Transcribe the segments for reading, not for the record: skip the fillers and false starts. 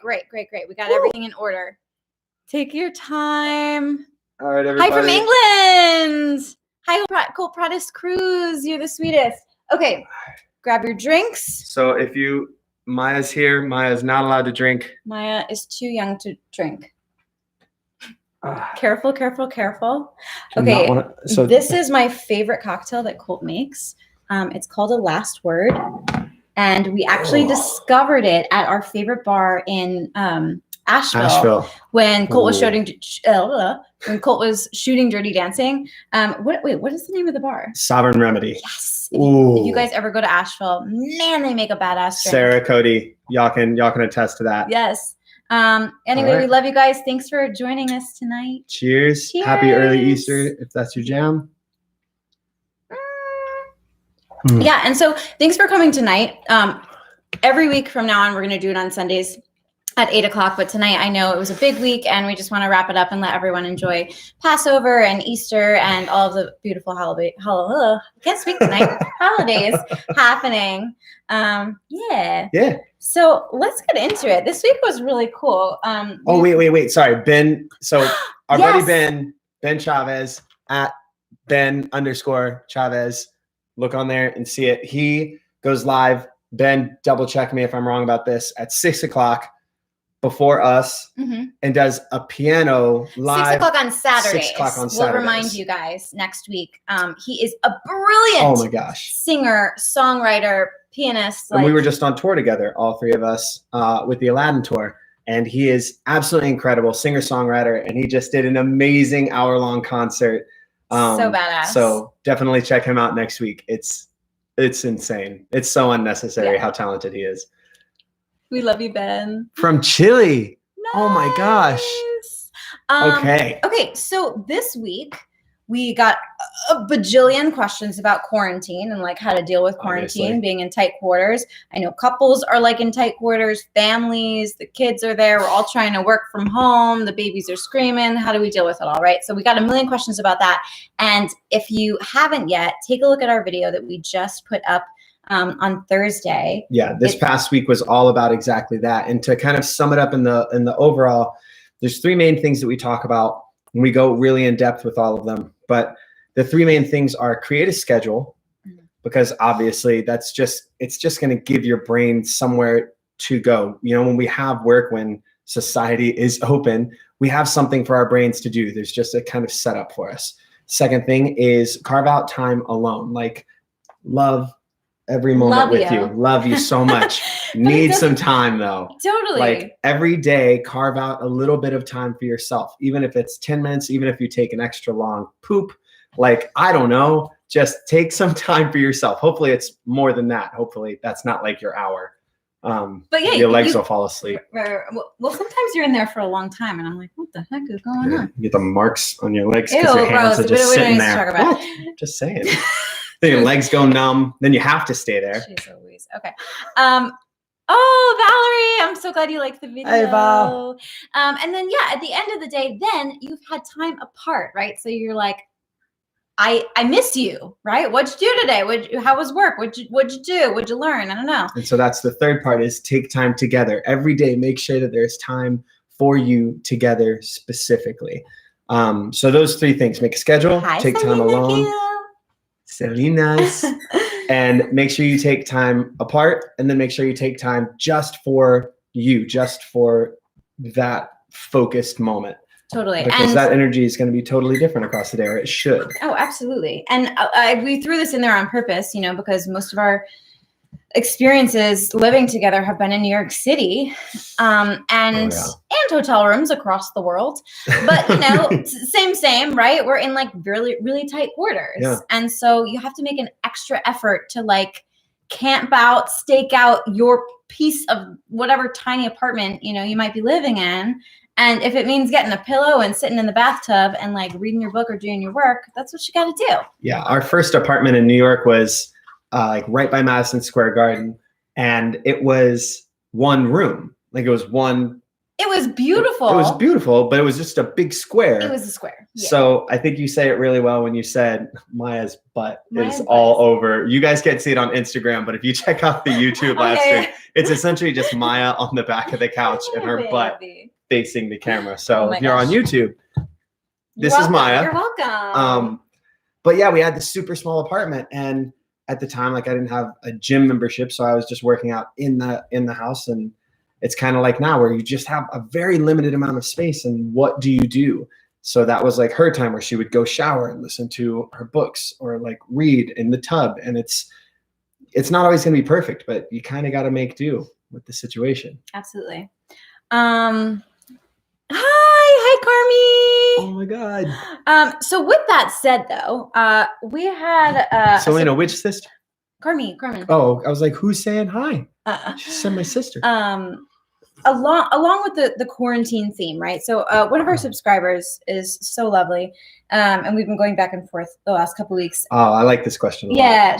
Great. We got everything in order. Take your time. All right, everybody. Hi from England. Hi, Colt Pratis Cruz. You're the sweetest. Okay, grab your drinks. So Maya's here. Maya's not allowed to drink. Maya is too young to drink. Careful. Okay, this is my favorite cocktail that Colt makes. It's called A Last Word. And we actually discovered it at our favorite bar in Asheville. When Colt was shooting Dirty Dancing. What is the name of the bar? Sovereign Remedy. Yes. If you guys ever go to Asheville, man, they make a badass drink. Sarah, Cody, y'all can attest to that. Yes. Anyway, we love you guys. Thanks for joining us tonight. Cheers. Happy early Easter, if that's your jam. Yeah, and so thanks for coming tonight. Every week from now on, we're going to do it on Sundays at 8:00. But tonight, I know it was a big week, and we just want to wrap it up and let everyone enjoy Passover and Easter and all of the beautiful holidays happening. Yeah. So let's get into it. This week was really cool. Wait. Sorry, Ben. So our buddy Ben Chavez at Ben_Chavez. Look on there and see it. He goes live. Ben, double check me if I'm wrong about this, at 6:00 before us, and does a piano live. 6:00 on Saturdays. 6:00 on Saturdays. We'll remind you guys next week. He is a brilliant singer, songwriter, pianist. And we were just on tour together, all three of us, with the Aladdin tour. And he is absolutely incredible singer-songwriter. And he just did an amazing hour-long concert. So badass. So definitely check him out next week. It's insane. It's so unnecessary how talented he is. We love you, Ben. From Chile. Nice. Oh my gosh. Okay. So this week we got a bajillion questions about quarantine and like how to deal with quarantine, being in tight quarters. I know couples are like in tight quarters, families, the kids are there. We're all trying to work from home. The babies are screaming. How do we deal with it all, right? So we got a million questions about that. And if you haven't yet, take a look at our video that we just put up on Thursday. Yeah, this past week was all about exactly that. And to kind of sum it up in the overall, there's three main things that we talk about, and we go really in depth with all of them. But the three main things are create a schedule, because obviously it's just going to give your brain somewhere to go. You know, when we have work, when society is open, we have something for our brains to do. There's just a kind of setup for us. Second thing is carve out time alone. Like, love every moment with you. Love you so much. Need some time though. Totally. Like every day, carve out a little bit of time for yourself. Even if it's 10 minutes, even if you take an extra long poop, like, I don't know, just take some time for yourself. Hopefully it's more than that. Hopefully that's not like your hour. But yeah, your legs will fall asleep. Well, sometimes you're in there for a long time and I'm like, what the heck is going on? You get the marks on your legs because your hands are just sitting there. Just saying. Then your legs go numb. Then you have to stay there. Jeez Louise. Okay. Oh, Valerie, I'm so glad you liked the video. Hey, Val. And then, at the end of the day, then you've had time apart, right? So you're like, I miss you, right? What'd you do today? How was work? What'd you do? What'd you learn? I don't know. And so that's the third part, is take time together. Every day, make sure that there's time for you together specifically. So those three things: make a schedule, take time alone. Selena's, and make sure you take time apart, and then make sure you take time just for you, just for that focused moment. Totally. Because that energy is going to be totally different across the day, or it should. Oh, absolutely. And we threw this in there on purpose, because most of our experiences living together have been in New York City, and hotel rooms across the world. But same, right? We're in like really, really tight quarters. Yeah. And so you have to make an extra effort to like camp out, stake out your piece of whatever tiny apartment, you might be living in. And if it means getting a pillow and sitting in the bathtub and like reading your book or doing your work, that's what you got to do. Yeah. Our first apartment in New York was like right by Madison Square Garden. And it was one room. Like it was one It was beautiful. It was beautiful, but it was just a big square. It was a square. Yeah. So I think you say it really well when you said Maya's butt is all over. You guys can't see it on Instagram, but if you check out the YouTube live stream, it's essentially just Maya on the back of the couch and her butt facing the camera. So if you're on YouTube, this is Maya. You're welcome. But yeah, we had this super small apartment, and at the time, like I didn't have a gym membership, so I was just working out in the house. And it's kind of like now where you just have a very limited amount of space, and what do you do? So that was like her time where she would go shower and listen to her books or like read in the tub. And it's not always going to be perfect, but you kind of got to make do with the situation. Absolutely. Hi, Carmi. Oh my God. So with that said, though, we had Selena, which sister? Carmen. Oh, I was like, who's saying hi? She said my sister. Along with the quarantine theme, right? So one of our subscribers is so lovely, and we've been going back and forth the last couple weeks. Oh, I like this question. Yeah,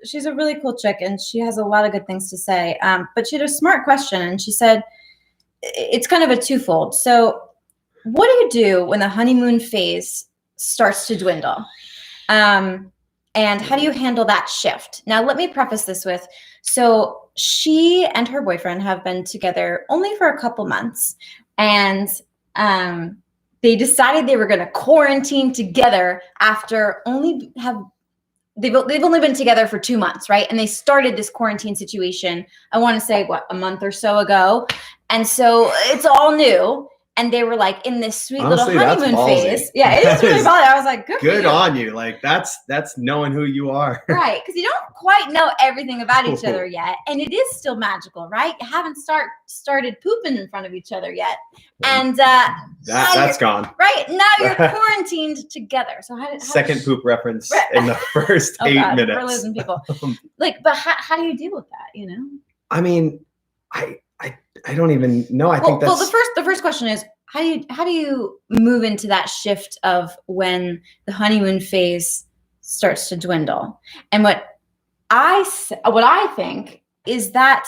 she's a really cool chick, and she has a lot of good things to say. But she had a smart question, and she said, it's kind of a twofold. So what do you do when the honeymoon phase starts to dwindle? And how do you handle that shift? Now, let me preface this with, so she and her boyfriend have been together only for a couple months, and they decided they were going to quarantine together after they've only been together for 2 months, right? And they started this quarantine situation, I want to say, a month or so ago. And so it's all new. And they were like in this sweet little honeymoon phase. Yeah, it is really ballsy. I was like, good on you. Like that's knowing who you are. Right. Because you don't quite know everything about each other yet. And it is still magical, right? You haven't started pooping in front of each other yet. And that's gone. Right. Now you're quarantined together. So second poop reference in the first 8 minutes. We're losing people. But how do you deal with that, you know? I mean, I don't even know. I think that's the first question is how do you move into that shift of when the honeymoon phase starts to dwindle? And what I think is that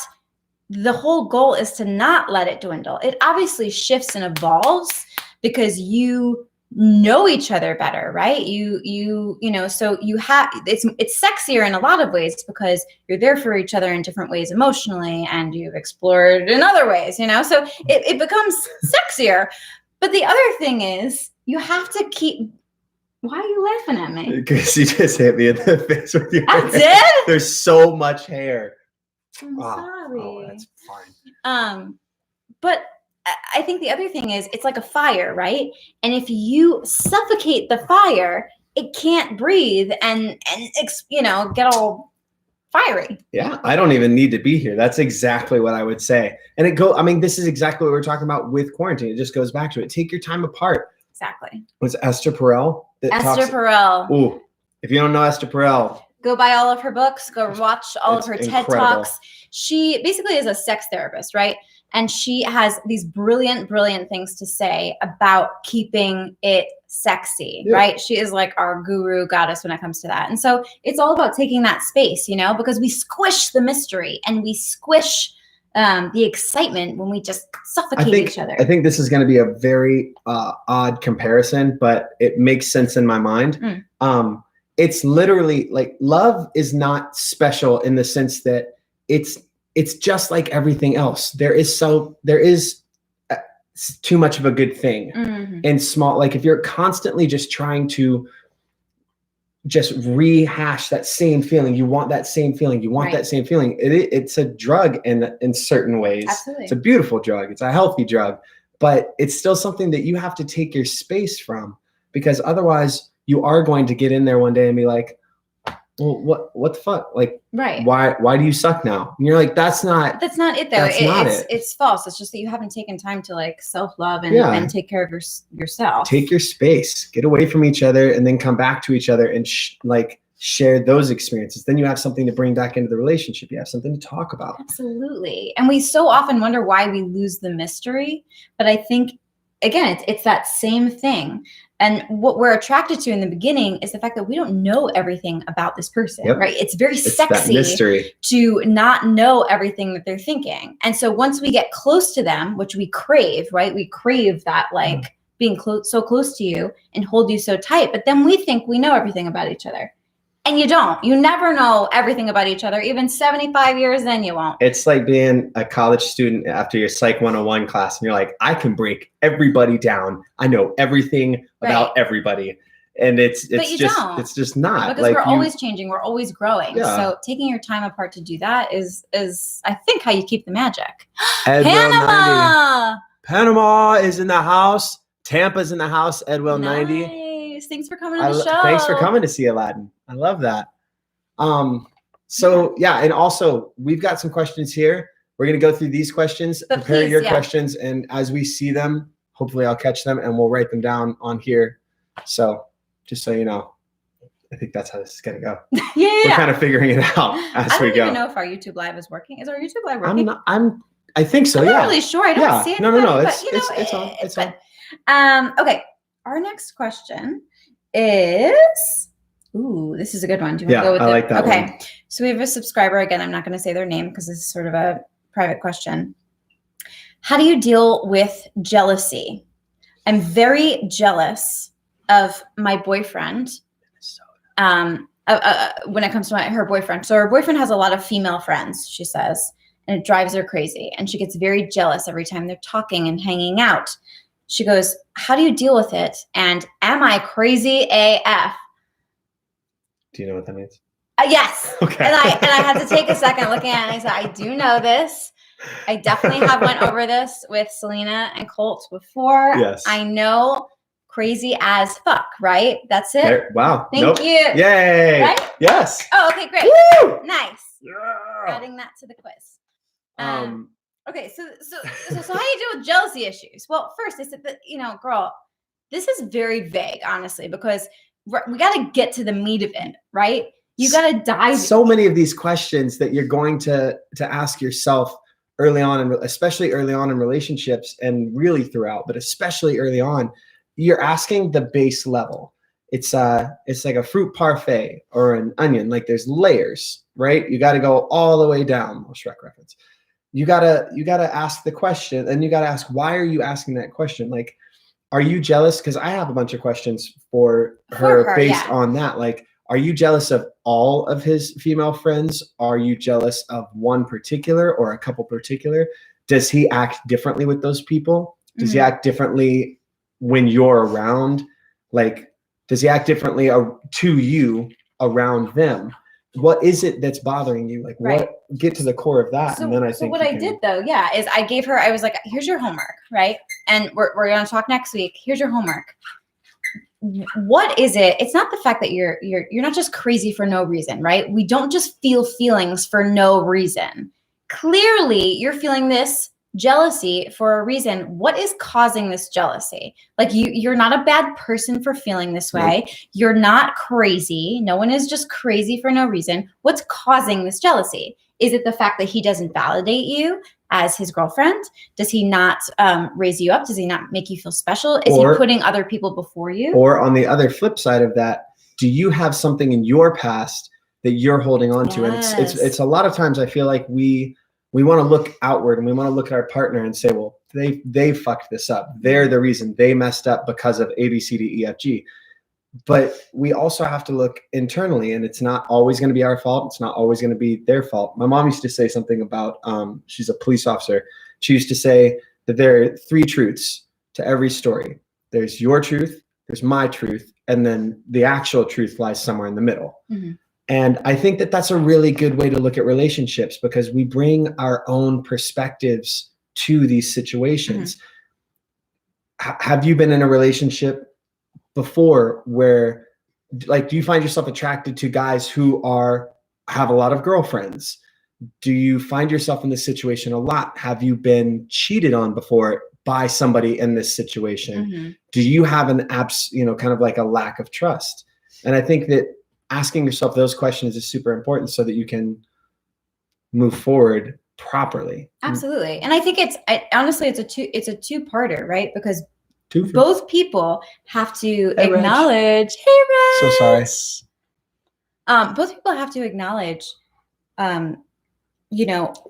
the whole goal is to not let it dwindle. It obviously shifts and evolves because you know each other better, right? You know, so you have, it's sexier in a lot of ways because you're there for each other in different ways emotionally, and you've explored in other ways, you know, so it becomes sexier. But the other thing is you have to keep, why are you laughing at me? Because you just hit me in the face with your hair. Did? There's so much hair. I'm sorry. Oh, that's fine. But I think the other thing is it's like a fire, right? And if you suffocate the fire, it can't breathe and you know, get all fiery. Yeah, I don't even need to be here. That's exactly what I would say. And I mean, this is exactly what we're talking about with quarantine. It just goes back to it. Take your time apart. Exactly. Was Esther Perel? Perel. Ooh, if you don't know Esther Perel, go buy all of her books. Go watch all of her TED Talks. She basically is a sex therapist, right? And she has these brilliant, brilliant things to say about keeping it sexy, right? She is like our guru goddess when it comes to that. And so it's all about taking that space, you know, because we squish the mystery and we squish the excitement when we just suffocate each other. I think this is going to be a very odd comparison, but it makes sense in my mind. It's literally like love is not special in the sense that it's just like everything else. There is too much of a good thing and small. Like if you're constantly just trying to just rehash that same feeling, you want that same feeling, that same feeling. It's a drug in certain ways. Absolutely. It's a beautiful drug. It's a healthy drug, but it's still something that you have to take your space from, because otherwise you are going to get in there one day and be like, well, what the fuck? Like, right. Why do you suck now? And you're like, that's not it though. It's false. It's just that you haven't taken time to like self-love and take care of yourself. Take your space, get away from each other, and then come back to each other and share those experiences. Then you have something to bring back into the relationship. You have something to talk about. Absolutely. And we so often wonder why we lose the mystery. But I think, again, it's that same thing. And what we're attracted to in the beginning is the fact that we don't know everything about this person, right? It's very sexy mystery to not know everything that they're thinking. And so once we get close to them, which we crave, right? We crave that like being so close to you and hold you so tight. But then we think we know everything about each other. And you don't. You never know everything about each other. Even 75 years in, you won't. It's like being a college student after your Psych 101 class, and you're like, I can break everybody down. I know everything about everybody. And it's just not. Because we're always changing. We're always growing. Yeah. So taking your time apart to do that is I think how you keep the magic. Panama is in the house. Tampa's in the house. Edwill 90. Thanks for coming to the show. Thanks for coming to see Aladdin. I love that. So yeah, and also we've got some questions here. We're gonna go through these questions, prepare your questions, and as we see them, hopefully I'll catch them and we'll write them down on here. So just so you know, I think that's how this is gonna go. We're kind of figuring it out as we go. I don't even know if our YouTube live is working. Is our YouTube live working? I think so. I'm not really sure. I don't see it. No. It's on. Okay. Our next question is, this is a good one. Do you want to go with it? I like that one. So we have a subscriber. Again, I'm not going to say their name because this is sort of a private question. How do you deal with jealousy? I'm very jealous of my boyfriend when it comes to her boyfriend. So her boyfriend has a lot of female friends, she says, and it drives her crazy. And she gets very jealous every time they're talking and hanging out. She goes, how do you deal with it? And am I crazy AF? Do you know what that means? Yes. Okay. And I had to take a second looking at it. And I said, I do know this. I definitely have went over this with Selena and Colt before. Yes. I know crazy as fuck, right? That's it. Wow. Thank you. Yay. Right? Yes. Oh, okay, great. Woo! Nice. Yeah. Adding that to the quiz. Okay, so how do you deal with jealousy issues? Well, first, I said that, girl, this is very vague, honestly, because we got to get to the meat of it, right? You got to dive. So many of these questions that you're going to ask yourself early on, and especially early on in relationships, and really throughout, but especially early on, you're asking the base level. It's like a fruit parfait or an onion. Like there's layers, right? You got to go all the way down. Shrek reference. You gotta ask the question, and you gotta ask, why are you asking that question? Like, are you jealous? Because I have a bunch of questions for her based on that. Like, are you jealous of all of his female friends? Are you jealous of one particular or a couple particular? Does he act differently with those people? Does he act differently when you're around? Like, does he act differently to you around them? What is it that's bothering you? Like, get to the core of that. And then I think. So what I did though, is I was like, here's your homework, right? And we're going to talk next week. Here's your homework. What is it? It's not the fact that you're not just crazy for no reason, right? We don't just feel feelings for no reason. Clearly you're feeling this jealousy for a reason. What is causing this jealousy? Like you're not a bad person for feeling this way. You're not crazy. No one is just crazy for no reason. What's causing this jealousy? Is it the fact that he doesn't validate you as his girlfriend? Does he not raise you up? Does he not make you feel special? Is he putting other people before you? Or on the other flip side of that, do you have something in your past that you're holding on to? And it's a lot of times I feel like we want to look outward and we want to look at our partner and say, well, they fucked this up. They're the reason. They messed up because of A, B, C, D, E, F, G. But we also have to look internally, and it's not always going to be our fault. It's not always going to be their fault. My mom used to say something about, she's a police officer. She used to say that there are 3 truths to every story. There's your truth, there's my truth, and then the actual truth lies somewhere in the middle. Mm-hmm. And I think that that's a really good way to look at relationships, because we bring our own perspectives to these situations. Mm-hmm. Have you been in a relationship before where, like, do you find yourself attracted to guys who have a lot of girlfriends? Do you find yourself in this situation a lot? Have you been cheated on before by somebody in this situation? Mm-hmm. Do you have an kind of like a lack of trust? And I think that asking yourself those questions is super important so that you can move forward properly. Absolutely. And I think honestly, it's a two-parter, right? Because both people have to Hey, Reg. acknowledge. Hey, Reg. So sorry. Both people have to acknowledge,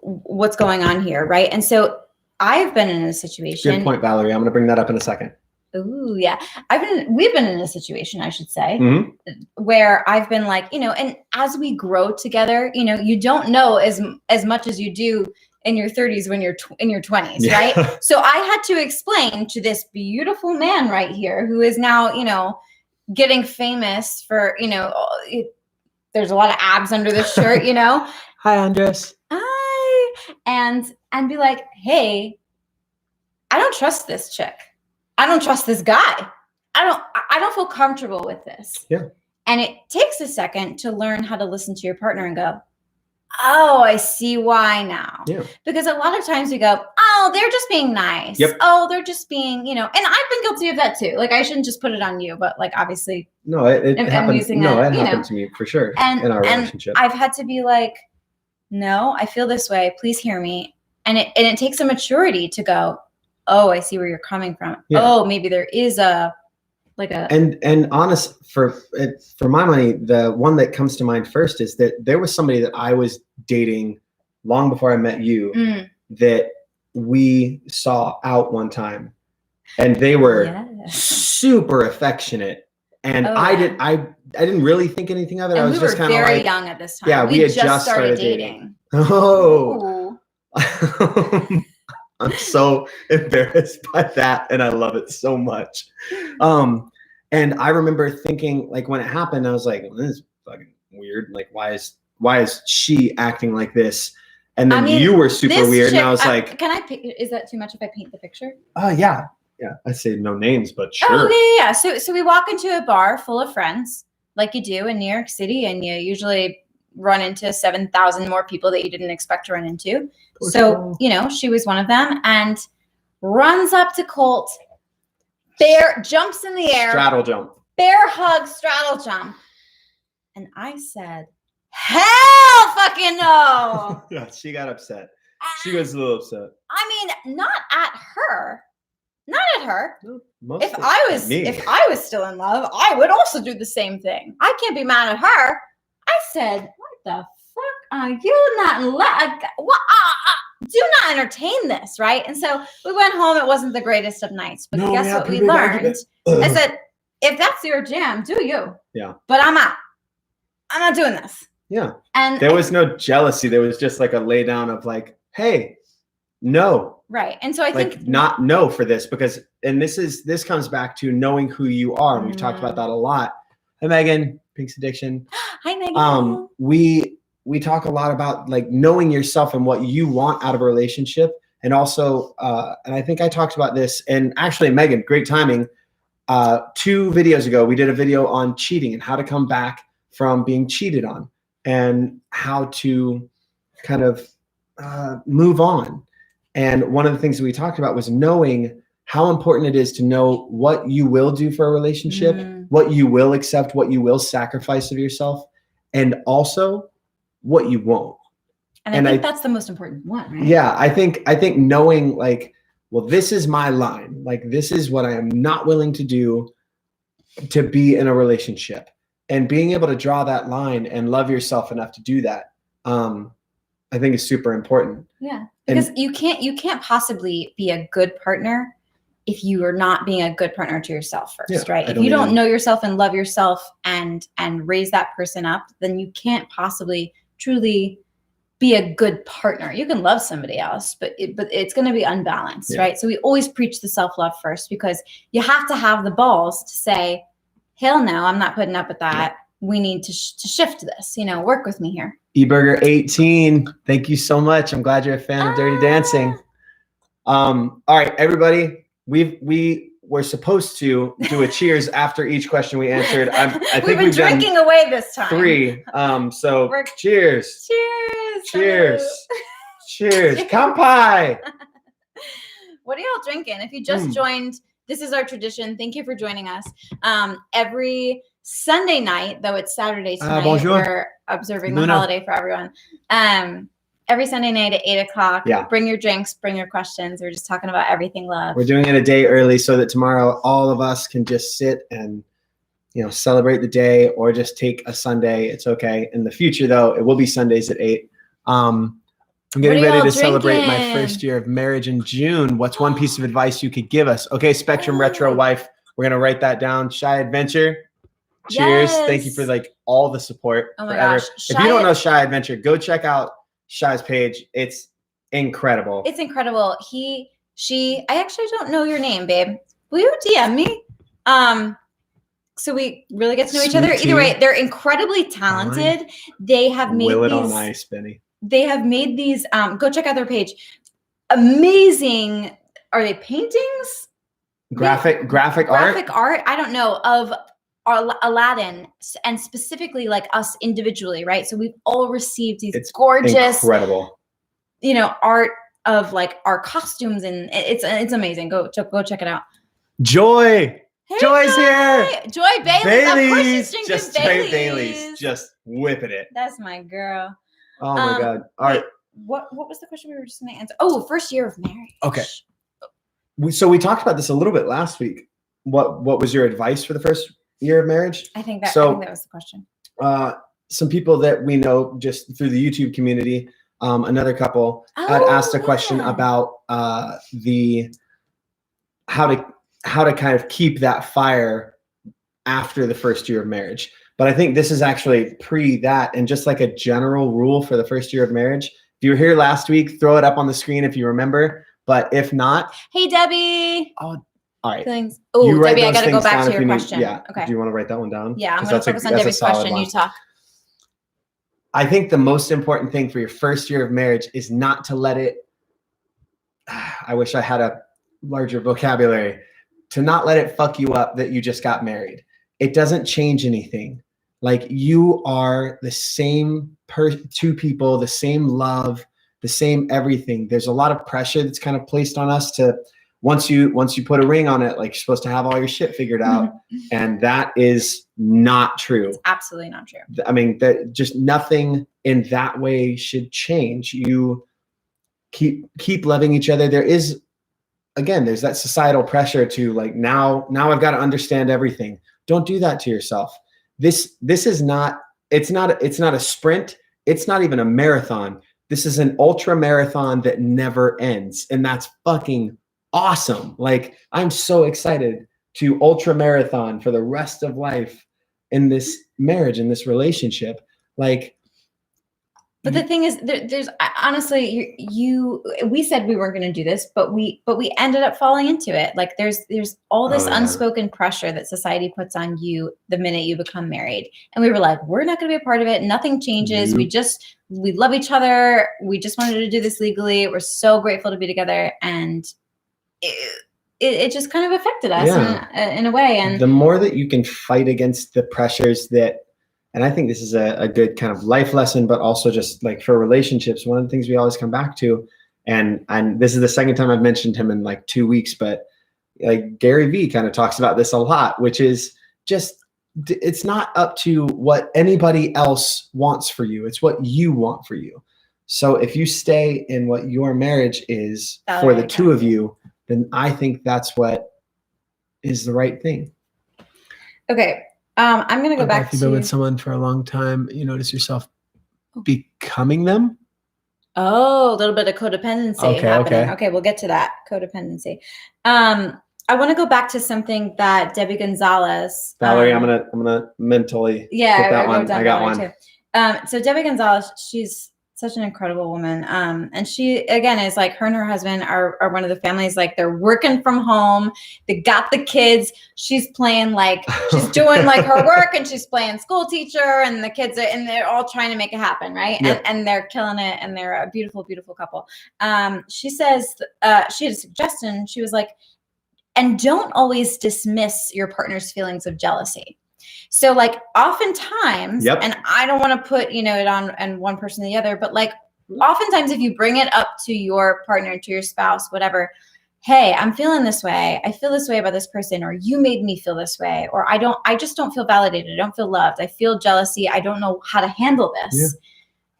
what's going on here, right? And so I've been in a situation. Good point, Valerie. I'm going to bring that up in a second. Ooh, yeah. We've been in a situation, I should say, where I've been like, and as we grow together, you don't know as much as you do in your 30s when you're in your 20s, Yeah. right? So I had to explain to this beautiful man right here who is now, getting famous for, there's a lot of abs under this shirt, Hi, Andres. Hi. And be like, hey, I don't trust this chick. I don't trust this guy. I don't feel comfortable with this. Yeah. And it takes a second to learn how to listen to your partner and go, oh, I see why now. Yeah. Because a lot of times we go, oh, they're just being nice. Yep. Oh, they're just being, and I've been guilty of that too. Like, I shouldn't just put it on you, but like, obviously. No, it happened. It happened to me for sure in our relationship. I've had to be like, no, I feel this way. Please hear me. And it takes a maturity to go, oh, I see where you're coming from. Yeah. Oh, maybe there is and honest for my money, the one that comes to mind first is that there was somebody that I was dating long before I met you that we saw out one time, and they were super affectionate, and I didn't really think anything of it. And I was just kind of very young at this time. Yeah, we had just started dating. Oh. I'm so embarrassed by that, and I love it so much. And I remember thinking, like, when it happened, I was like, well, this is fucking weird. Like, why is she acting like this? And then you were super weird, and I was like, can I pick? Is that too much if I paint the picture? Oh yeah. I say no names, but sure. Oh yeah. So we walk into a bar full of friends, like you do in New York City, and you usually run into 7,000 more people that you didn't expect to run into. So, she was one of them, and runs up to Colt, jumps in the air. Straddle jump. Bear hug, straddle jump. And I said, hell fucking no. Yeah, she got upset. She was a little upset. I mean, not at her. Not at her. No, if I was still in love, I would also do the same thing. I can't be mad at her. I said, what the fuck are you not in love? What? Do not entertain this, right? And so we went home. It wasn't the greatest of nights, but guess what we learned? I said, if that's your jam, do you? Yeah. But I'm out. I'm not doing this. Yeah. And there was no jealousy. There was just like a lay down of like, hey, no. Right. And so I think not no for this, because, and this comes back to knowing who you are. We've talked about that a lot. Hi, Megan. Pink's Addiction. Hi, Megan. We talk a lot about like knowing yourself and what you want out of a relationship. And also, and I think I talked about this, and actually, Megan, great timing. 2 videos ago, we did a video on cheating and how to come back from being cheated on and how to kind of move on. And one of the things that we talked about was knowing how important it is to know what you will do for a relationship, what you will accept, what you will sacrifice of yourself, and also what you won't. And I think that's the most important one, right? Yeah, I think knowing like, well, this is my line. Like, this is what I am not willing to do to be in a relationship, and being able to draw that line and love yourself enough to do that, I think is super important. Yeah, because you can't possibly be a good partner if you are not being a good partner to yourself first, right? If you don't know yourself and love yourself and raise that person up, then you can't possibly truly be a good partner. You can love somebody else, but it's going to be unbalanced, right? So we always preach the self-love first, because you have to have the balls to say, hell no, I'm not putting up with that. We need to shift this, work with me here. eBurger 18, thank you so much. I'm glad you're a fan of Dirty Dancing. All right, everybody, we were supposed to do a cheers after each question we answered. I think we've been drinking away this time. 3. So cheers. Cheers. Cheers. Kampai. What are y'all drinking? If you just joined, this is our tradition. Thank you for joining us. Every Sunday night, though it's Saturday tonight, we're observing the holiday for everyone. every Sunday night at 8:00. Yeah. Bring your drinks, bring your questions. We're just talking about everything love. We're doing it a day early so that tomorrow all of us can just sit and, celebrate the day, or just take a Sunday. It's okay. In the future, though, it will be Sundays at 8. I'm getting ready to celebrate my first year of marriage in June. What's one piece of advice you could give us? Okay, Spectrum Retro Wife. We're going to write that down. Shy Adventure. Cheers. Yes. Thank you for all the support. Oh my forever. gosh. If you don't know Shy Adventure, go check out Shy's page. It's incredible. It's incredible. I actually don't know your name, babe. Will you DM me? So we really get to know each other. Either way, they're incredibly talented. They have made Will it on ice, Benny. They have made these. Go check out their page. Amazing. Are they paintings? Graphic art. Graphic art. I don't know, of Aladdin, and specifically like us individually, right? So we've all received these gorgeous, incredible, art of like our costumes, and it's amazing. Go check it out. Joy. Hey, Joy's here. Joy Bailey's. Of course she's drinking Bailey's. Just whipping it. That's my girl. Oh my God. All right. What was the question we were just going to answer? Oh, first year of marriage. Okay. So we talked about this a little bit last week. What was your advice for the first year of marriage? I think that was the question. Some people that we know just through the YouTube community, another couple had asked a question about how to kind of keep that fire after the first year of marriage. But I think this is actually pre that, and just like a general rule for the first year of marriage. If you were here last week, throw it up on the screen if you remember. But if not, hey Debbie. Oh, all right. Oh, Debbie, I got to go back to your question. Yeah. Okay. Do you want to write that one down? Yeah, I'm going to focus on Debbie's question. You talk. I think the most important thing for your first year of marriage is not to let it. I wish I had a larger vocabulary. To not let it fuck you up that you just got married. It doesn't change anything. Like, you are the same two people, the same love, the same everything. There's a lot of pressure that's kind of placed on us to once you put a ring on it, like, you're supposed to have all your shit figured out. And that is not true. It's absolutely not true. I mean, that just nothing in that way should change. You keep loving each other. There's that societal pressure to like, now I've got to understand everything. Don't do that to yourself. This is not, it's not a sprint. It's not even a marathon. This is an ultra marathon that never ends. And that's fucking awesome. Like, I'm so excited to ultra marathon for the rest of life in this marriage, in this relationship. Like, but the thing is, there's honestly, we said we weren't going to do this, but we ended up falling into it. Like, there's all this unspoken pressure that society puts on you the minute you become married, and we were like, we're not going to be a part of it. Nothing changes. We love each other. We just wanted to do this legally. We're so grateful to be together, and it just kind of affected us in a way. And the more that you can fight against the pressures that. And I think this is a good kind of life lesson, but also just like for relationships, one of the things we always come back to, and this is the second time I've mentioned him in like 2 weeks, but like Gary Vee kind of talks about this a lot, which is just, it's not up to what anybody else wants for you. It's what you want for you. So if you stay in what your marriage is for the two of you, then I think that's what is the right thing. Okay. I'm going to go back to. If you've been with someone for a long time, you notice yourself becoming them. Oh, a little bit of codependency happening. Okay, we'll get to that. Codependency. I want to go back to something that Debbie Gonzalez. Valerie, I'm gonna mentally. Yeah, get that one. I got one. Too. So Debbie Gonzalez, she's such an incredible woman. And she, again, is like, her and her husband are one of the families, like, they're working from home. They got the kids. She's playing, like, she's doing like her work, and she's playing school teacher, and the kids and they're all trying to make it happen. Right. Yep. And they're killing it. And they're a beautiful, beautiful couple. She says, she had a suggestion. She was like, and don't always dismiss your partner's feelings of jealousy. So like, oftentimes, and I don't want to put, it on one person or the other, but like, oftentimes if you bring it up to your partner, to your spouse, whatever, hey, I'm feeling this way. I feel this way about this person, or you made me feel this way, or I just don't feel validated. I don't feel loved. I feel jealousy. I don't know how to handle this.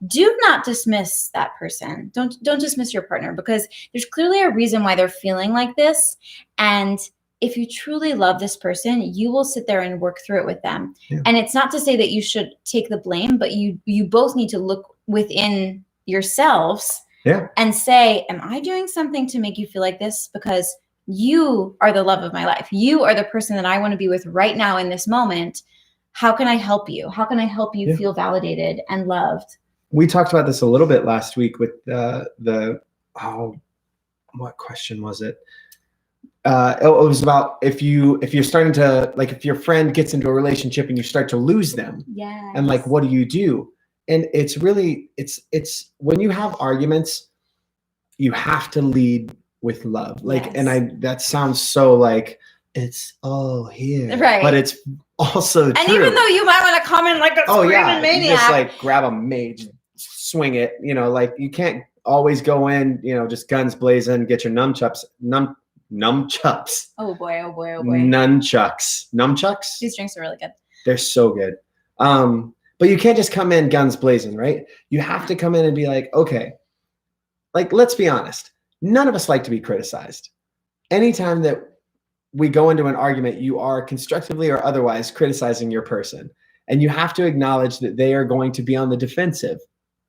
do not dismiss that person. Don't dismiss your partner, because there's clearly a reason why they're feeling like this. And if you truly love this person, you will sit there and work through it with them. Yeah. And it's not to say that you should take the blame, but you both need to look within yourselves and say, am I doing something to make you feel like this? Because you are the love of my life. You are the person that I want to be with right now in this moment. How can I help you? How can I help you feel validated and loved? We talked about this a little bit last week with what question was it? It was about if you're starting to, like, if your friend gets into a relationship and you start to lose them, and like, what do you do? And it's really, it's when you have arguments, you have to lead with love. Like, and that sounds so like it's here, right? But it's also and true. Even though you might want to comment like a screaming maniac, you just like grab a mage, swing it. Like you can't always go in, just guns blazing, get your nunchucks. Oh boy. Nunchucks. These drinks are really good. They're so good. But you can't just come in guns blazing, right? You have to come in and be like, okay, like, let's be honest. None of us like to be criticized. Anytime that we go into an argument, you are constructively or otherwise criticizing your person. And you have to acknowledge that they are going to be on the defensive,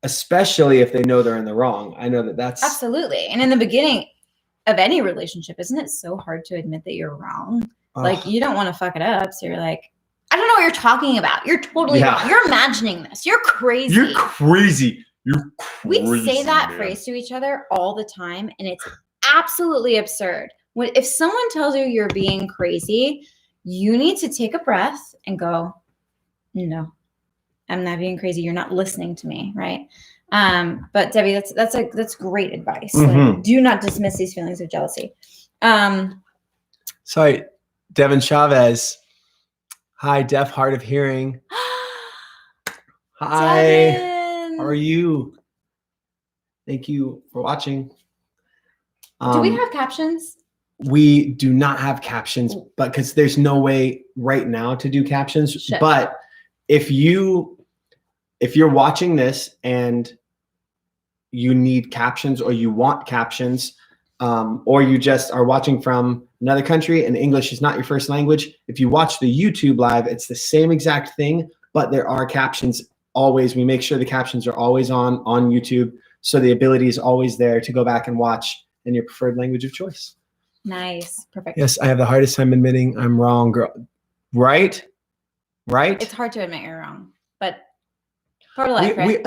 especially if they know they're in the wrong. I know that's absolutely. And in the beginning of any relationship, isn't it so hard to admit that you're wrong? Like, you don't want to fuck it up. So you're like, I don't know what you're talking about. You're totally wrong. You're imagining this. You're crazy. You're crazy. We say that phrase to each other all the time, and it's absolutely absurd. If someone tells you you're being crazy, you need to take a breath and go, no, I'm not being crazy. You're not listening to me, right? But Debbie, that's great advice. Like, do not dismiss these feelings of jealousy. Sorry, Devin Chavez. Hi, deaf, hard of hearing. Hi, Devin. How are you? Thank you for watching. Do we have captions? We do not have captions, but because there's no way right now to do captions. Shit. But if you're watching this and you need captions, or you want captions, or you just are watching from another country and English is not your first language, if you watch the YouTube live, it's the same exact thing, but there are captions always. We make sure the captions are always on YouTube, so the ability is always there to go back and watch in your preferred language of choice. Nice. Perfect. Yes, I have the hardest time admitting I'm wrong, girl. Right? It's hard to admit you're wrong, but part of life, right?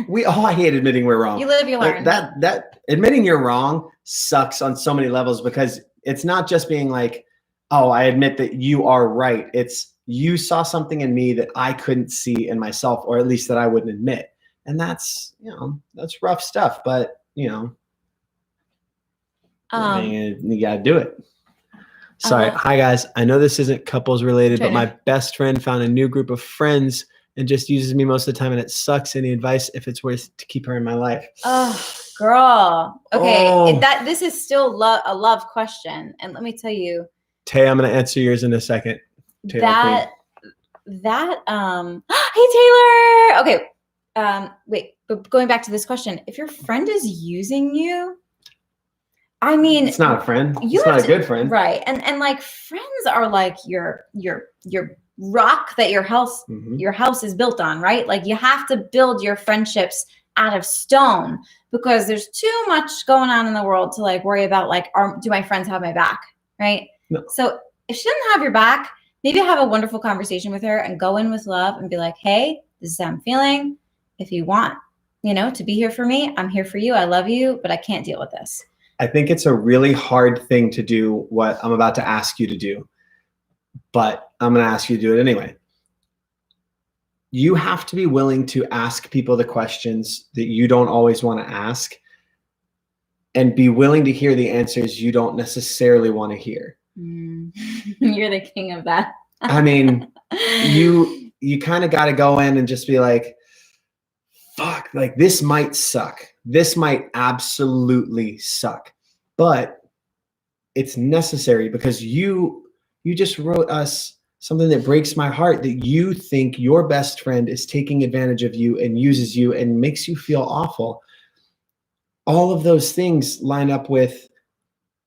We all hate admitting we're wrong. You live, you learn. That admitting you're wrong sucks on so many levels, because it's not just being like, oh, I admit that you are right. It's you saw something in me that I couldn't see in myself, or at least that I wouldn't admit. And that's rough stuff, but you gotta do it. Sorry. Hi guys. I know this isn't couples related, but my best friend found a new group of friends and just uses me most of the time, and it sucks. Any advice if it's worth to keep her in my life? Oh, girl. Okay. This is still a love question. And let me tell you, Tay, I'm going to answer yours in a second. Taylor, hey Taylor. Okay. Wait, but going back to this question, if your friend is using you, I mean, it's not a friend. It's not a good friend. Right. And like, friends are like your rock that your house is built on, right? Like, you have to build your friendships out of stone, because there's too much going on in the world to like worry about like, do my friends have my back? Right. No. So if she doesn't have your back, maybe have a wonderful conversation with her and go in with love and be like, hey, this is how I'm feeling. If you want, to be here for me, I'm here for you. I love you, but I can't deal with this. I think it's a really hard thing to do what I'm about to ask you to do, but I'm going to ask you to do it anyway. You have to be willing to ask people the questions that you don't always want to ask, and be willing to hear the answers you don't necessarily want to hear. You're the king of that. I mean, you kind of got to go in and just be like, fuck, like this might suck. This might absolutely suck, but it's necessary, because you just wrote us something that breaks my heart, that you think your best friend is taking advantage of you and uses you and makes you feel awful. All of those things line up with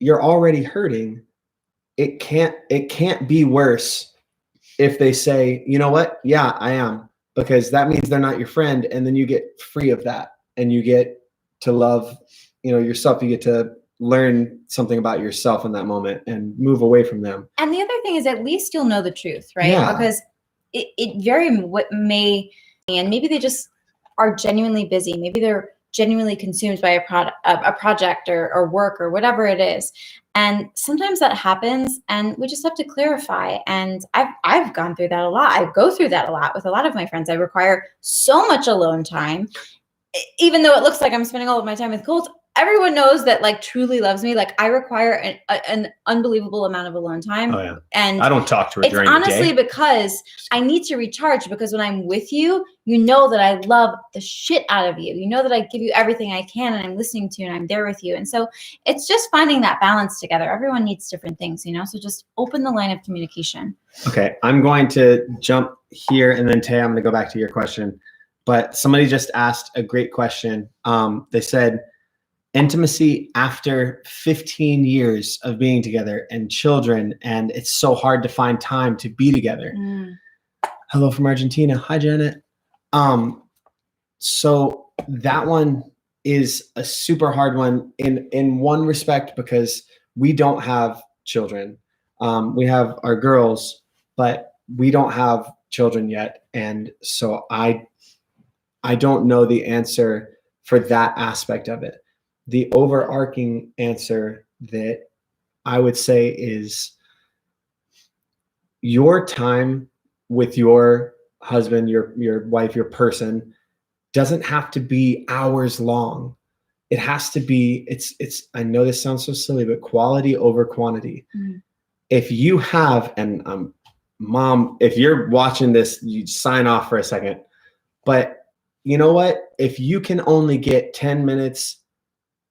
you're already hurting. It can't be worse if they say, you know what? Yeah, I am, because that means they're not your friend. And then you get free of that and you get to love, yourself. You get to learn something about yourself in that moment and move away from them. And the other thing is, at least you'll know the truth, right? Yeah. Because it very may, and maybe they just are genuinely busy. Maybe they're genuinely consumed by a project or work or whatever it is. And sometimes that happens and we just have to clarify. And I've gone through that a lot. I go through that a lot with a lot of my friends. I require so much alone time, even though it looks like I'm spending all of my time with Colt. Everyone knows that, like, truly loves me. Like, I require an unbelievable amount of alone time. Oh yeah. And I don't talk to her during the day. It's honestly because I need to recharge, because when I'm with you, you know that I love the shit out of you. You know that I give you everything I can and I'm listening to you and I'm there with you. And so it's just finding that balance together. Everyone needs different things, so just open the line of communication. Okay. I'm going to jump here, and then Tay, I'm going to go back to your question. But somebody just asked a great question. They said, intimacy after 15 years of being together and children, and it's so hard to find time to be together. Hello from Argentina. Hi, Janet. So that one is a super hard one in one respect, because we don't have children. We have our girls, but we don't have children yet. And so I don't know the answer for that aspect of it. The overarching answer that I would say is your time with your husband, your wife, your person doesn't have to be hours long. It has to be, I know this sounds so silly, but quality over quantity. If you have, and Mom, if you're watching this, you sign off for a second, but you know what? If you can only get 10 minutes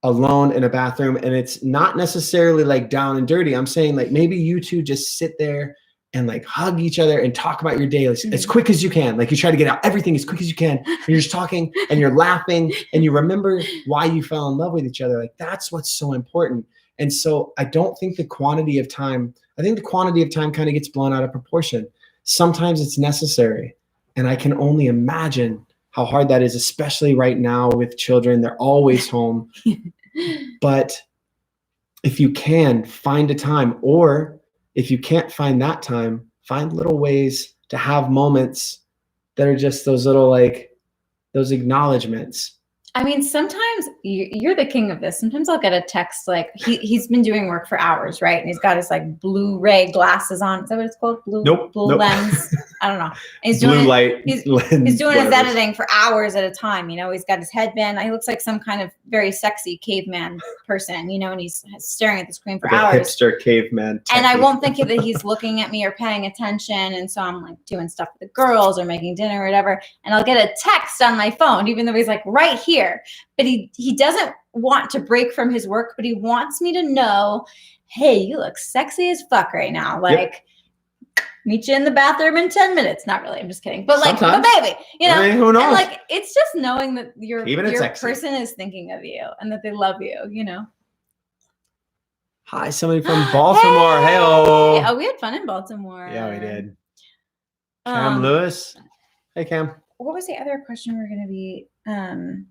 alone in a bathroom, and it's not necessarily like down and dirty, I'm saying like maybe you two just sit there and like hug each other and talk about your day as quick as you can. Like you try to get out everything as quick as you can. And you're just talking and you're laughing and you remember why you fell in love with each other. Like that's what's so important. And so I don't think the quantity of time, I think the quantity of time kind of gets blown out of proportion. Sometimes it's necessary. And I can only imagine how hard that is, especially right now with children. They're always home. But if you can find a time, or if you can't find that time, find little ways to have moments that are just those little, like those acknowledgments. I mean, sometimes you're the king of this. Sometimes I'll get a text like he's been doing work for hours, right? And he's got his like Blu-ray glasses on. Is that what it's called? Blue lens. I don't know. And he's doing he's doing his editing for hours at a time. He's got his headband. He looks like some kind of very sexy caveman person, and he's staring at the screen for hours. Hipster caveman. And I won't think that he's looking at me or paying attention. And so I'm like doing stuff with the girls or making dinner or whatever. And I'll get a text on my phone, even though he's like right here. But he doesn't want to break from his work, but he wants me to know, hey, you look sexy as fuck right now. Like, meet you in the bathroom in 10 minutes. Not really, I'm just kidding. But like, but baby, I mean, who knows? And like, it's just knowing that your person is thinking of you and that they love you, Hi, somebody from Baltimore. Hey. Oh, we had fun in Baltimore. Yeah, we did. Cam Lewis. Hey, Cam. What was the other question we're going to be?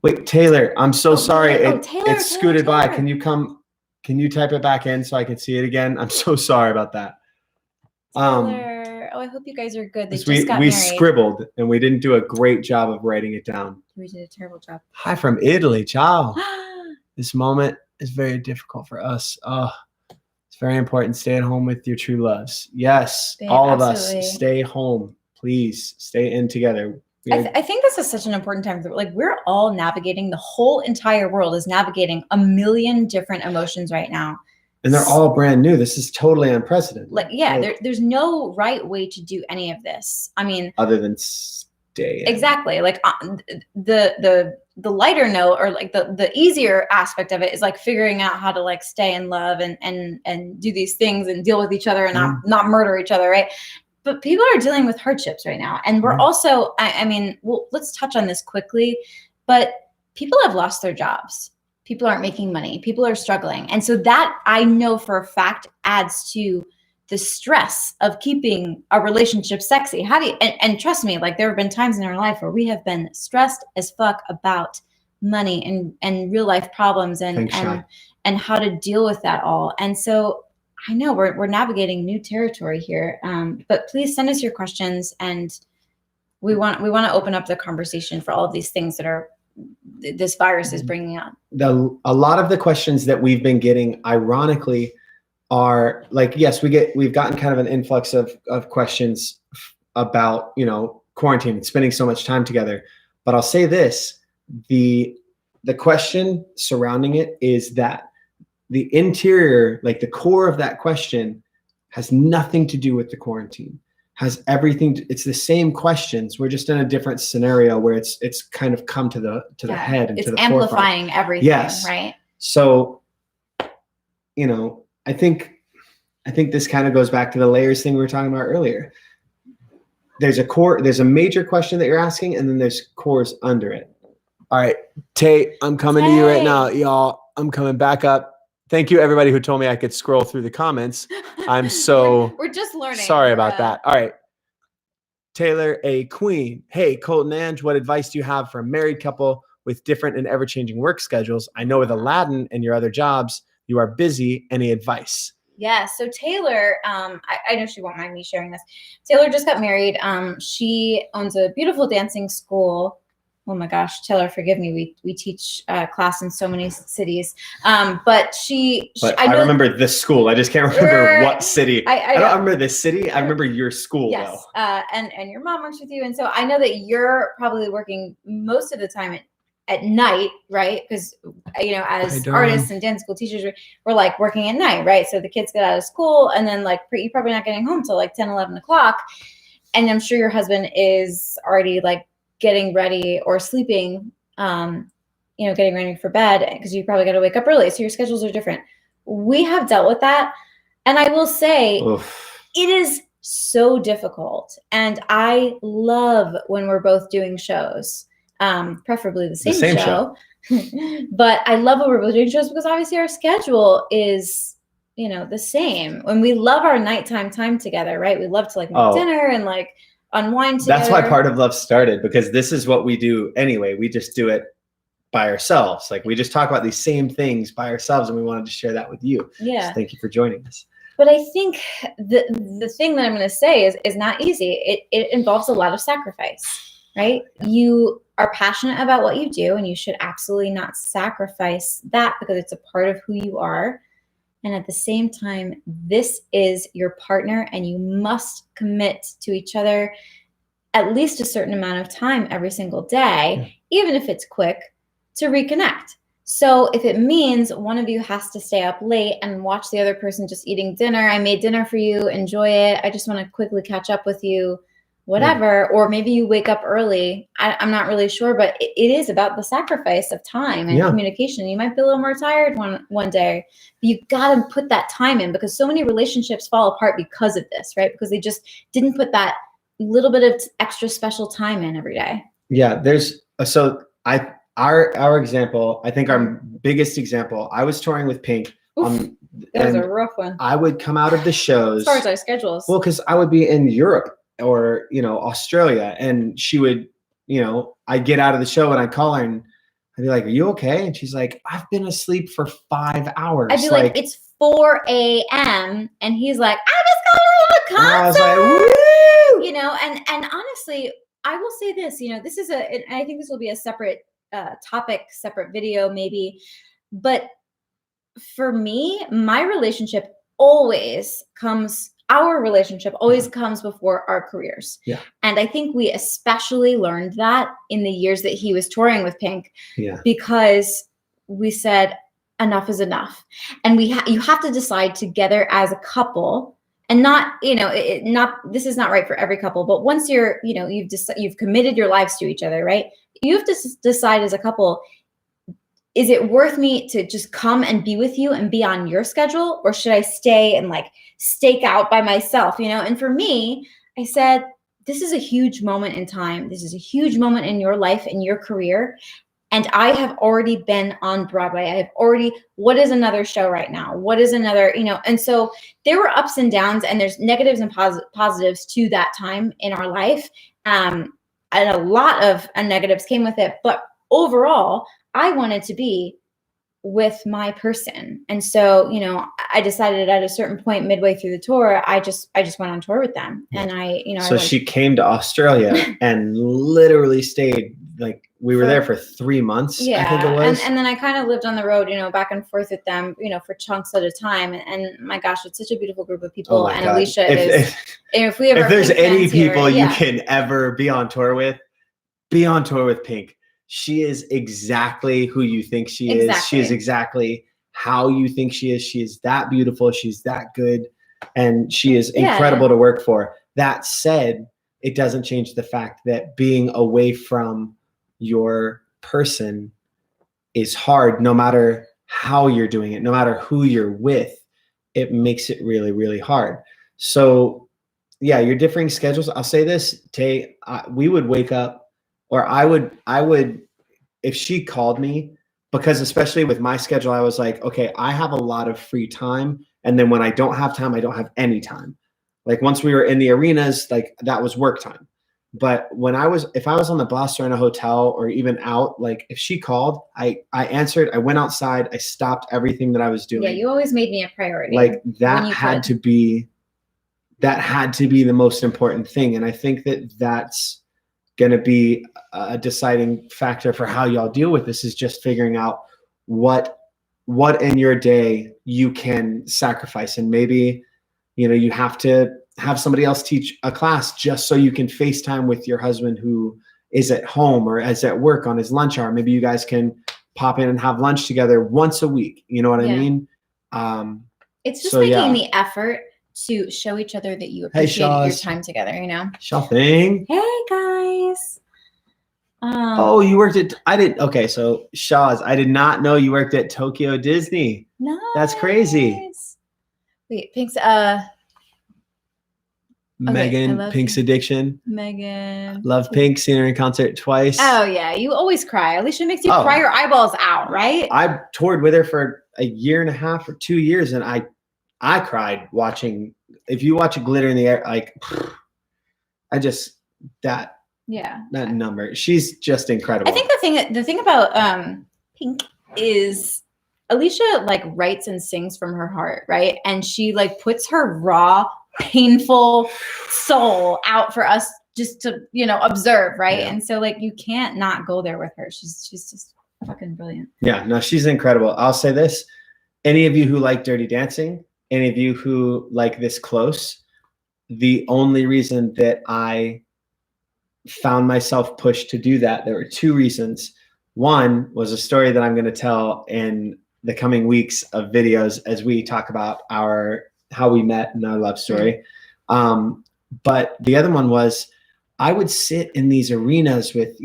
Wait, Taylor, I'm so sorry. It scooted by. Can you type it back in so I can see it again? I'm so sorry about that. Taylor, I hope you guys are good. They just got married. We scribbled and we didn't do a great job of writing it down. We did a terrible job. Hi from Italy. Ciao. This moment is very difficult for us. Oh, it's very important. Stay at home with your true loves. Yes, babe, all of us stay home. Please stay in together. I think this is such an important time. Like we're all navigating, the whole entire world is navigating a million different emotions right now. And they're all brand new. This is totally unprecedented. Like, yeah, there's no right way to do any of this. I mean, other than stay in. Exactly. Like the lighter note, or like the easier aspect of it is like figuring out how to like stay in love and do these things and deal with each other and not murder each other. Right. but people are dealing with hardships right now. And we're also, I mean, well, let's touch on this quickly, but people have lost their jobs. People aren't making money. People are struggling. And so that I know for a fact adds to the stress of keeping a relationship sexy. How do you, and trust me, like there have been times in our life where we have been stressed as fuck about money and real life problems and how to deal with that all. And so I know we're navigating new territory here. But please send us your questions, and we want to open up the conversation for all of these things that are this virus is bringing up. A lot of the questions that we've been getting, ironically, are like, yes, we've gotten kind of an influx of questions about, you know, quarantine and spending so much time together. But I'll say this, the question surrounding it is that the interior, like the core of that question, has nothing to do with the quarantine. Has everything. It's the same questions. We're just in a different scenario where it's kind of come to the head and to the forefront. It's amplifying everything, yes. Right? So, you know, I think this kind of goes back to the layers thing we were talking about earlier. There's a core, there's a major question that you're asking, and then there's cores under it. All right, Tay, I'm coming to you right now, y'all. I'm coming back up. Thank you, everybody who told me I could scroll through the comments. I'm so we're just learning. Sorry about that. All right. Taylor, a queen. Hey, Colt and Ange, what advice do you have for a married couple with different and ever-changing work schedules? I know with Aladdin and your other jobs, you are busy. Any advice? Yeah. So Taylor, I know she won't mind me sharing this. Taylor just got married. She owns a beautiful dancing school. Oh my gosh, Taylor, forgive me. We teach class in so many cities. But I remember this school. I just can't remember what city. I don't remember the city. I remember your school yes. though. And your mom works with you. And so I know that you're probably working most of the time at night, right? Because, you know, as artists and dance school teachers, we're like working at night, right? So the kids get out of school and then like you're probably not getting home till like 10, 11 o'clock. And I'm sure your husband is already like getting ready or sleeping, you know, getting ready for bed because you probably got to wake up early. So your schedules are different. We have dealt with that. And I will say it is so difficult. And I love when we're both doing shows. Preferably the same show. But I love when we're both doing shows because obviously our schedule is, you know, the same. When we love our nighttime time together, right? We love to like make dinner and like unwind together. That's why Part of Love started, because this is what we do anyway. We just do it by ourselves. Like we just talk about these same things by ourselves, and we wanted to share that with you. Yeah. So thank you for joining us. But I think the thing that I'm going to say is not easy. It involves a lot of sacrifice, right? You are passionate about what you do, and you should absolutely not sacrifice that because it's a part of who you are. And at the same time, this is your partner, and you must commit to each other at least a certain amount of time every single day, even if it's quick, to reconnect. So if it means one of you has to stay up late and watch the other person just eating dinner, I made dinner for you, enjoy it. I just want to quickly catch up with you. Whatever, or maybe you wake up early. I'm not really sure, but it is about the sacrifice of time and communication. You might be a little more tired one day, but you got to put that time in because so many relationships fall apart because of this, right? Because they just didn't put that little bit of extra special time in every day. Yeah, our example, I think our biggest example, I was touring with Pink. That was a rough one. I would come out of the shows. As far as our schedules. Well, because I would be in Europe or, you know, Australia, and she would, you know, I'd get out of the show and I'd call her and I'd be like, "Are you okay?" And she's like, "I've been asleep for 5 hours." I'd be like "It's 4 a.m. and he's like, "I just got out of a concert." I was like, "Woo!" You know, and honestly, I will say this, you know, this is and I think this will be a separate topic, separate video maybe, but for me, our relationship always comes before our careers. Yeah. And I think we especially learned that in the years that he was touring with Pink. Yeah. Because we said enough is enough. And you have to decide together as a couple, and not, you know, this is not right for every couple, but once you're, you know, you've committed your lives to each other, right? You have to decide as a couple, is it worth me to just come and be with you and be on your schedule? Or should I stay and like stake out by myself, you know? And for me, I said, this is a huge moment in time. This is a huge moment in your life, in your career. And I have already been on Broadway. I have already, what is another show right now? What is another, and so there were ups and downs, and there's negatives and positives to that time in our life. And a lot of negatives came with it. But overall, I wanted to be with my person. And so, I decided at a certain point midway through the tour, I just went on tour with them. And so she came to Australia and literally stayed, like, we were there for 3 months. Yeah. I think it was. And then I kind of lived on the road, back and forth with them, for chunks at a time. And my gosh, it's such a beautiful group of people. And God. Alicia if there's any people you can ever be on tour with, be on tour with Pink. She is exactly who you think she is. She is exactly how you think she is. She is that beautiful. She's that good. And she is incredible to work for. That said, it doesn't change the fact that being away from your person is hard, no matter how you're doing it, no matter who you're with. It makes it really, really hard. So, yeah, your differing schedules. I'll say this, Tay, we would wake up, or I would, if she called me, because especially with my schedule, I was like, okay, I have a lot of free time. And then when I don't have time, I don't have any time. Like once we were in the arenas, like that was work time. But if I was on the bus or in a hotel or even out, like if she called, I answered, I went outside, I stopped everything that I was doing. Yeah, you always made me a priority. Like that had to be the most important thing. And I think that that's going to be a deciding factor for how y'all deal with this, is just figuring out what in your day you can sacrifice. And maybe, you have to have somebody else teach a class just so you can FaceTime with your husband who is at home or is at work on his lunch hour. Maybe you guys can pop in and have lunch together once a week. You know what I mean? It's just making the effort to show each other that you appreciate your time together, Shopping. Hey guys. Oh, you worked at, okay, so Shaw's, I did not know you worked at Tokyo Disney. Nice. That's crazy. Wait, Pink's, Megan, Pink's Addiction. Megan. Love Pink, seen her in concert twice. Oh yeah, you always cry. Alicia makes you cry your eyeballs out, right? I toured with her for a year and a half or 2 years, and I cried watching. If you watch Glitter in the Air, like that number. She's just incredible. I think the thing about Pink is Alicia like writes and sings from her heart, right? And she like puts her raw, painful soul out for us just to observe, right? And so like you can't not go there with her. She's just fucking brilliant. Yeah, no, she's incredible. I'll say this: any of you who like Dirty Dancing, any of you who like This Close, the only reason that I found myself pushed to do that, there were two reasons. One was a story that I'm going to tell in the coming weeks of videos as we talk about how we met and our love story. But the other one was I would sit in these arenas with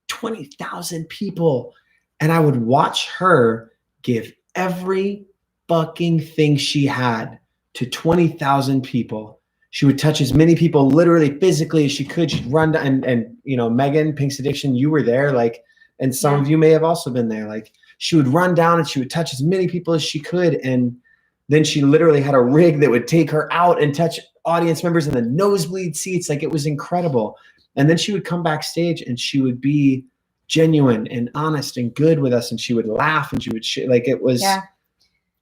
20,000 people, and I would watch her give every fucking thing she had to 20,000 people. She would touch as many people literally physically as she could. She'd run down and Megan, Pink's Addiction, you were there, like, and some of you may have also been there. Like, she would run down and she would touch as many people as she could. And then she literally had a rig that would take her out and touch audience members in the nosebleed seats. Like, it was incredible. And then she would come backstage and she would be genuine and honest and good with us. And she would laugh and she would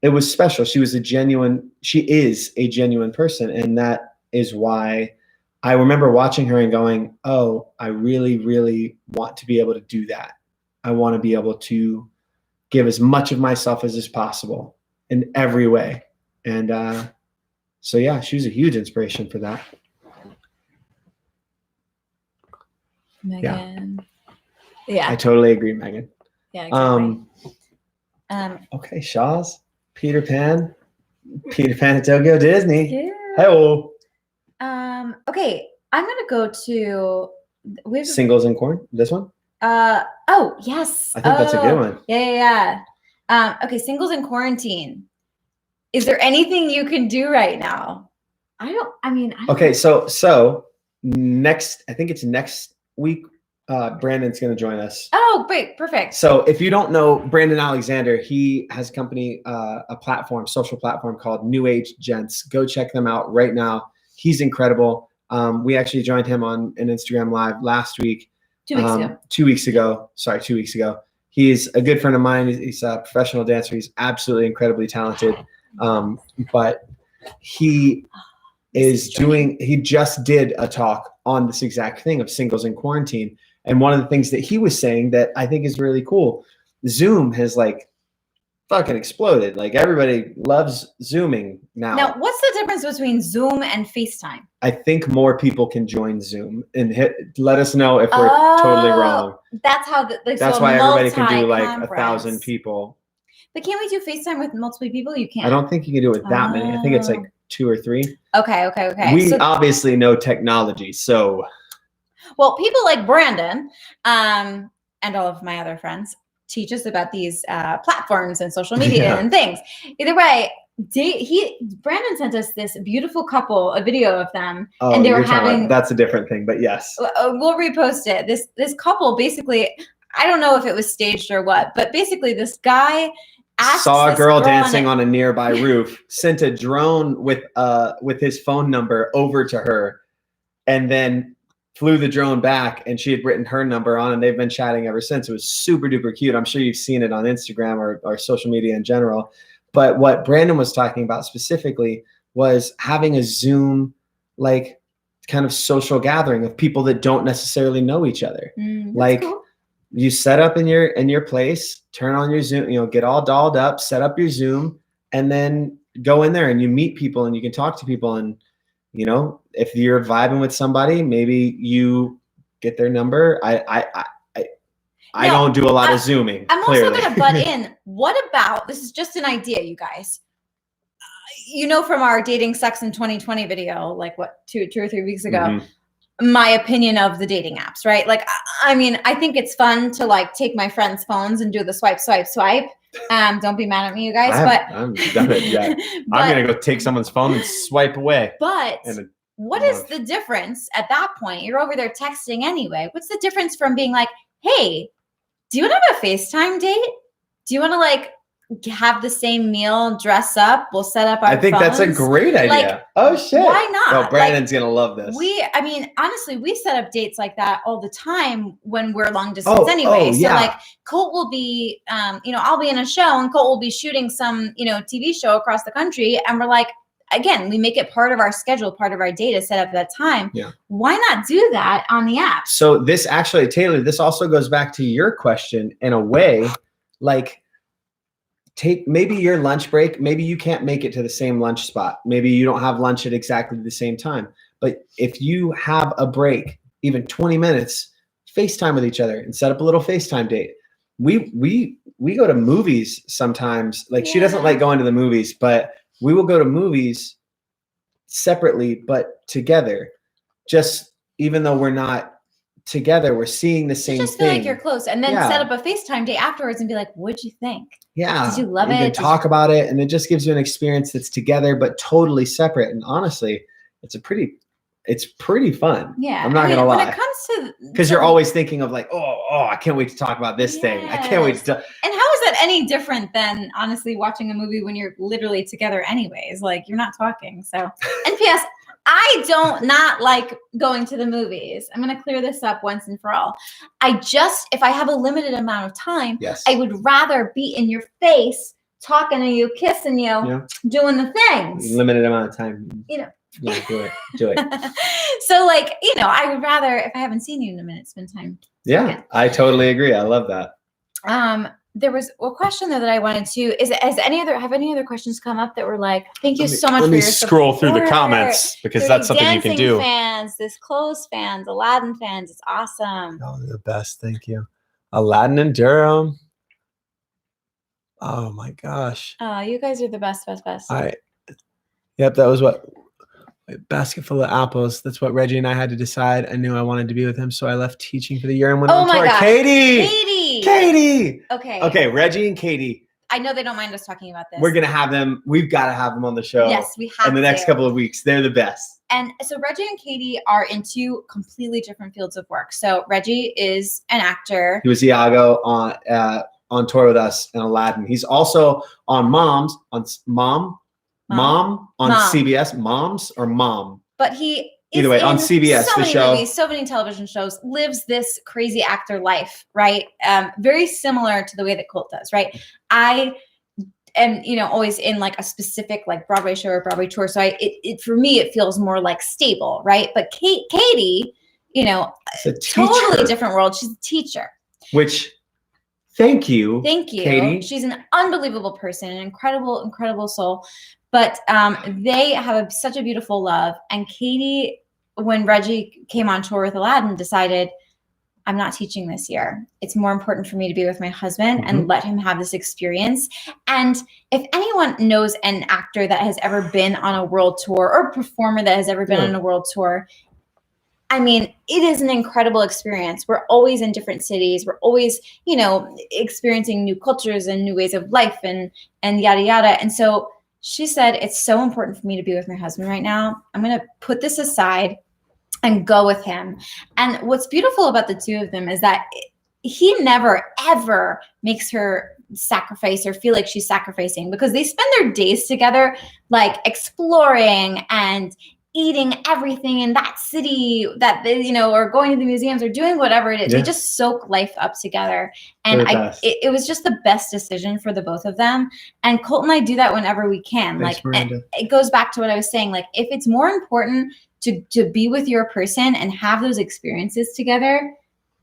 it was special. She is a genuine person. And that is why I remember watching her and going, oh, I really, really want to be able to do that. I want to be able to give as much of myself as is possible in every way. And so, yeah, she was a huge inspiration for that. Megan. Yeah. I totally agree, Megan. Yeah, exactly. Okay, Shaw's. Peter Pan at Tokyo Disney. Yeah. Hello. Okay, I'm gonna go to Singles in Corn. This one. Oh yes. I think that's a good one. Yeah. Okay, Singles in Quarantine. Is there anything you can do right now? Okay, so next, I think it's next week, Brandon's going to join us. Oh, great. Perfect. So if you don't know Brandon Alexander, he has a company, a platform, social platform called New Age Gents. Go check them out right now. He's incredible. We actually joined him on an Instagram live last week. 2 weeks ago. 2 weeks ago. Sorry, 2 weeks ago. He's a good friend of mine. He's a professional dancer. He's absolutely incredibly talented. But he just did a talk on this exact thing of singles in quarantine. And one of the things that he was saying that I think is really cool, Zoom has like fucking exploded. Like everybody loves Zooming now. Now, what's the difference between Zoom and FaceTime? I think more people can join Zoom and let us know if we're totally wrong. That's how that's why everybody can do like 1,000 people. But can't we do FaceTime with multiple people? You can't. I don't think you can do it with that many. I think it's like 2 or 3. Okay. We obviously know technology, so. Well, people like Brandon and all of my other friends teach us about these platforms and social media and things. Either way, Brandon sent us this beautiful couple, a video of them, and they were having. That's a different thing, but yes, we'll repost it. This couple basically, I don't know if it was staged or what, but basically this guy saw a girl dancing on a nearby roof, sent a drone with his phone number over to her, and then flew the drone back, and she had written her number on, and they've been chatting ever since. It was super duper cute. I'm sure you've seen it on Instagram or social media in general. But what Brandon was talking about specifically was having a Zoom, like kind of social gathering of people that don't necessarily know each other. Like cool. You set up in your place, turn on your Zoom, get all dolled up, set up your Zoom, and then go in there and you meet people and you can talk to people. And if you're vibing with somebody, maybe you get their number. I don't do a lot of Zooming. I'm clearly. also going to butt in. What about, this is just an idea, you guys. From our Dating Sex in 2020 video, like what, 2 or 3 weeks ago, my opinion of the dating apps, right? Like, I think it's fun to like take my friends' phones and do the swipe. Don't be mad at me, you guys. I'm done it yet. I'm going to go take someone's phone and swipe away. But what is the difference at that point? You're over there texting anyway. What's the difference from being like, hey, do you want to have a FaceTime date? Do you want to like have the same meal, dress up? We'll set up our I think phones. That's a great idea. Like, oh shit. Why not? Oh, Brandon's going to love this. Honestly, we set up dates like that all the time when we're long distance anyway. So like Colt will be, I'll be in a show and Colt will be shooting some, TV show across the country. And we're like, again, we make it part of our schedule, part of our day to set up that time. Yeah. Why not do that on the app? So this actually, Taylor, this also goes back to your question in a way, like take maybe your lunch break. Maybe you can't make it to the same lunch spot. Maybe you don't have lunch at exactly the same time. But if you have a break, even 20 minutes, FaceTime with each other and set up a little FaceTime date. We go to movies sometimes. Like she doesn't like going to the movies, but we will go to movies separately, but together. Just even though we're not together, we're seeing the same thing. Just feel like you're close, and then set up a FaceTime day afterwards and be like, "What'd you think? Yeah, did you love it? You can talk about it, and it just gives you an experience that's together but totally separate. And honestly, it's pretty fun. Yeah, I'm not gonna lie. When it comes to because you're always thinking of like, oh, I can't wait to talk about this thing. I can't wait to. And how is that any different than honestly watching a movie when you're literally together anyways? Like you're not talking. So, and P.S. I don't not like going to the movies. I'm going to clear this up once and for all. If I have a limited amount of time, I would rather be in your face, talking to you, kissing you, doing the things. Limited amount of time. Yeah, do it. So like, I would rather, if I haven't seen you in a minute, spend time. Yeah, I totally agree. I love that. There was a question there that I wanted to, have any other questions come up that were like, thank you so much for your support. Scroll through the comments because that's something you can do. Fans, this clothes fans, Aladdin fans, it's awesome. Oh, the best. Thank you. Aladdin and Durham. Oh my gosh. Oh, you guys are the best. Yep, that was what a basket full of apples. That's what Reggie and I had to decide. I knew I wanted to be with him, so I left teaching for the year and went on tour. God. Katie. Okay. Okay, Reggie and Katie. I know they don't mind us talking about this. We're gonna have them. We've got to have them on the show. Yes, we have in the next couple of weeks. They're the best. And so Reggie and Katie are in two completely different fields of work. So Reggie is an actor. He was Iago on tour with us in Aladdin. He's also on Mom on CBS. Moms or Mom. But he either way on CBS. So many movies, so many television shows. Lives this crazy actor life, right? Very similar to the way that Colt does, right? I am, always in like a specific like Broadway show or Broadway tour. So for me, it feels more like stable, right? But Katie, totally different world. She's a teacher. Which, thank you, Katie. She's an unbelievable person, an incredible, incredible soul. But they have such a beautiful love. And Katie, when Reggie came on tour with Aladdin, decided, I'm not teaching this year. It's more important for me to be with my husband and let him have this experience. And if anyone knows an actor that has ever been on a world tour or a performer that has ever been on a world tour, I mean, it is an incredible experience. We're always in different cities. We're always, experiencing new cultures and new ways of life and yada, yada. And so she said, it's so important for me to be with my husband right now. I'm going to put this aside and go with him. And what's beautiful about the two of them is that he never, ever makes her sacrifice or feel like she's sacrificing, because they spend their days together, like exploring and eating everything in that city that they, or going to the museums or doing whatever it is. They just soak life up together. And it was just the best decision for the both of them. And Colt and I do that whenever we can. Thanks, it goes back to what I was saying. Like, if it's more important to be with your person and have those experiences together,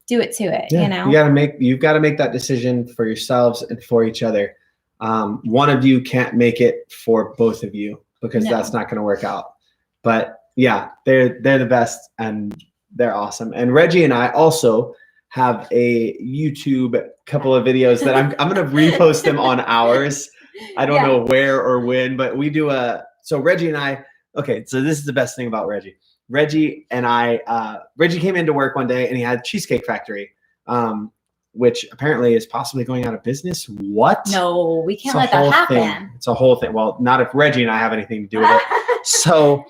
do it to it. You've got to make that decision for yourselves and for each other. One of you can't make it for both of you, because that's not going to work out. But yeah, they're the best and they're awesome. And Reggie and I also have a YouTube couple of videos that I'm going to repost them on ours. I don't know where or when, but we do so Reggie and I, okay, so this is the best thing about Reggie. Reggie came into work one day and he had Cheesecake Factory, which apparently is possibly going out of business. What? No, we can't let that happen. It's a whole thing. Well, not if Reggie and I have anything to do with it. So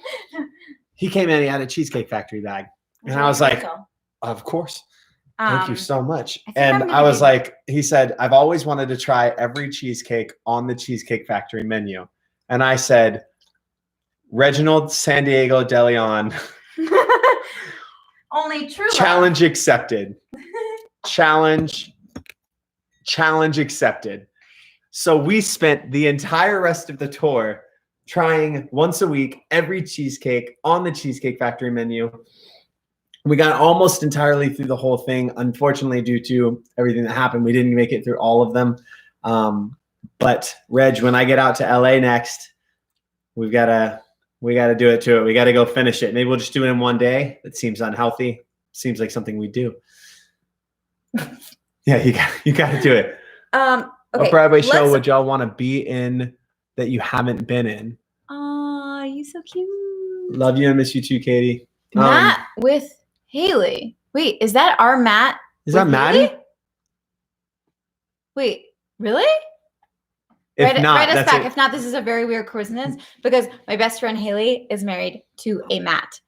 he came in, he had a Cheesecake Factory bag. And I was like, of course. Thank you so much. And I was like, he said, I've always wanted to try every cheesecake on the Cheesecake Factory menu. And I said, Reginald San Diego De Leon. Only true. Challenge accepted. Challenge accepted. So we spent the entire rest of the tour trying once a week every cheesecake on the Cheesecake Factory menu. We got almost entirely through the whole thing. Unfortunately, due to everything that happened, we didn't make it through all of them. But Reg, when I get out to LA next, we got to do it to it. We got to go finish it. Maybe we'll just do it in one day. It seems unhealthy. Seems like something we do. Yeah, you got to do it. Okay, what Broadway show would y'all want to be in that you haven't been in? Aw, you so cute. Love you and miss you too, Katie. Matt with Haley. Wait, is that our Matt? Is that Maddie? Wait, really? If not, write us back. If not, this is a very weird coincidence, because my best friend Haley is married to a Matt.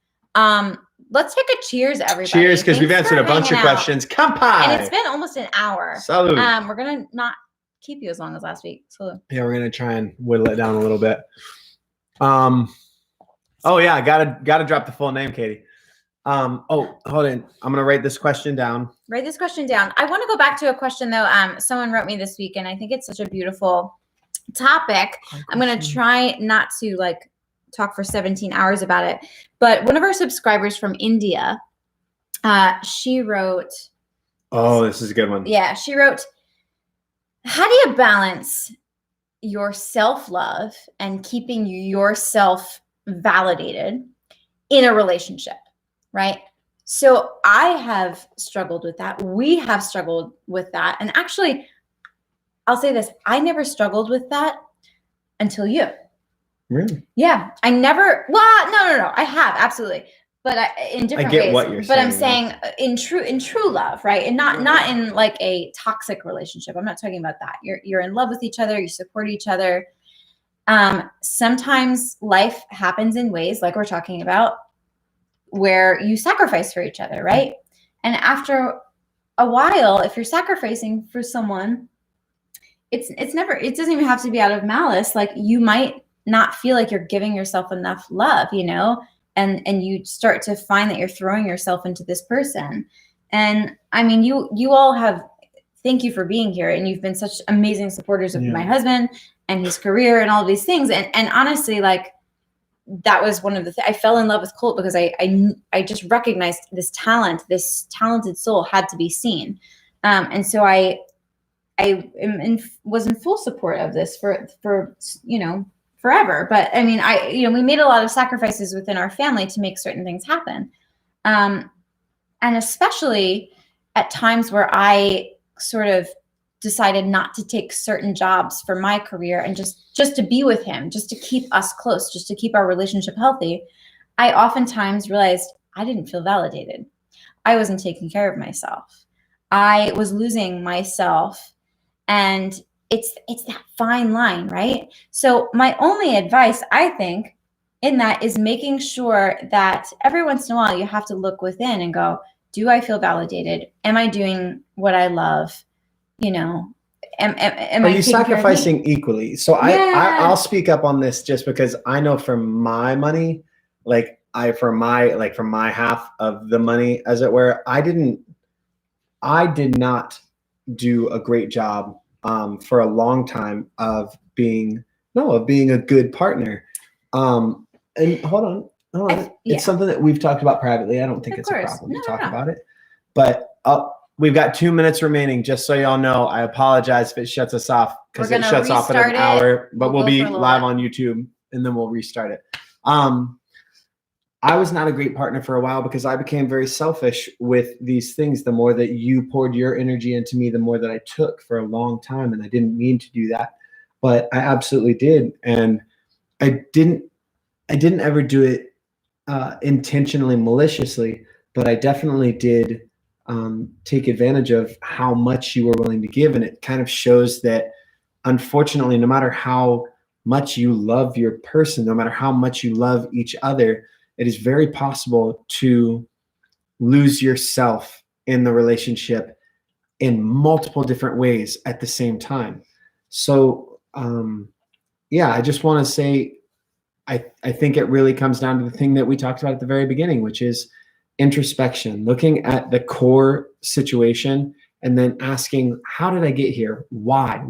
Let's take a cheers, everybody. Cheers, because we've answered a bunch of questions. Kampai! And it's been almost an hour. Salud. We're gonna not keep you as long as last week. Salud. Yeah, we're gonna try and whittle it down a little bit. Oh yeah, gotta drop the full name, Katie. Oh, hold on. I'm gonna write this question down. Write this question down. I want to go back to a question though. Someone wrote me this week, and I think it's such a beautiful topic. I'm gonna try not to talk for 17 hours about it. But one of our subscribers from India, she wrote. Oh, this is a good one. Yeah, she wrote, how do you balance your self-love and keeping yourself validated in a relationship, right? So I have struggled with that. We have struggled with that. And actually, I'll say this, I never struggled with that until you. Really? Yeah, I never, well, no, I have, absolutely. in different get ways. what you're but saying, I'm saying in true love, right? And not in like a toxic relationship. I'm not talking about that. You're in love with each other. You support each other. Sometimes life happens in ways like we're talking about where you sacrifice for each other, right? And after a while, if you're sacrificing for someone, it doesn't even have to be out of malice. Like you might not feel like you're giving yourself enough love, and you start to find that you're throwing yourself into this person. And I mean, you all have, thank you for being here. And you've been such amazing supporters of my husband and his career and all of these things. And honestly, like that was one of the I fell in love with Colt because I just recognized this talented soul had to be seen. And so I was in full support of this for forever. But I mean, we made a lot of sacrifices within our family to make certain things happen. And especially at times where I sort of decided not to take certain jobs for my career and just to be with him, just to keep us close, just to keep our relationship healthy, I oftentimes realized I didn't feel validated. I wasn't taking care of myself. I was losing myself. And it's that fine line, right? So my only advice, I think, in that is making sure that every once in a while you have to look within and go, do I feel validated? Am I doing what I love? Am Are I you sacrificing equally? So I'll speak up on this just because I know from my money, from my half of the money, as it were, I did not do a great job for a long time of being a good partner. And hold on. It's something that we've talked about privately. I don't think it's a problem to talk about it. But we've got 2 minutes remaining. Just so y'all know, I apologize if it shuts us off because it shuts off at an hour. But we'll be live on YouTube and then we'll restart it. I was not a great partner for a while because I became very selfish with these things. The more that you poured your energy into me, the more that I took for a long time. And I didn't mean to do that, but I absolutely did. And I didn't ever do it intentionally, maliciously, but I definitely did take advantage of how much you were willing to give. And it kind of shows that, unfortunately, no matter how much you love your person, no matter how much you love each other, it is very possible to lose yourself in the relationship in multiple different ways at the same time. So, I just want to say, I think it really comes down to the thing that we talked about at the very beginning, which is introspection, looking at the core situation and then asking, how did I get here? Why?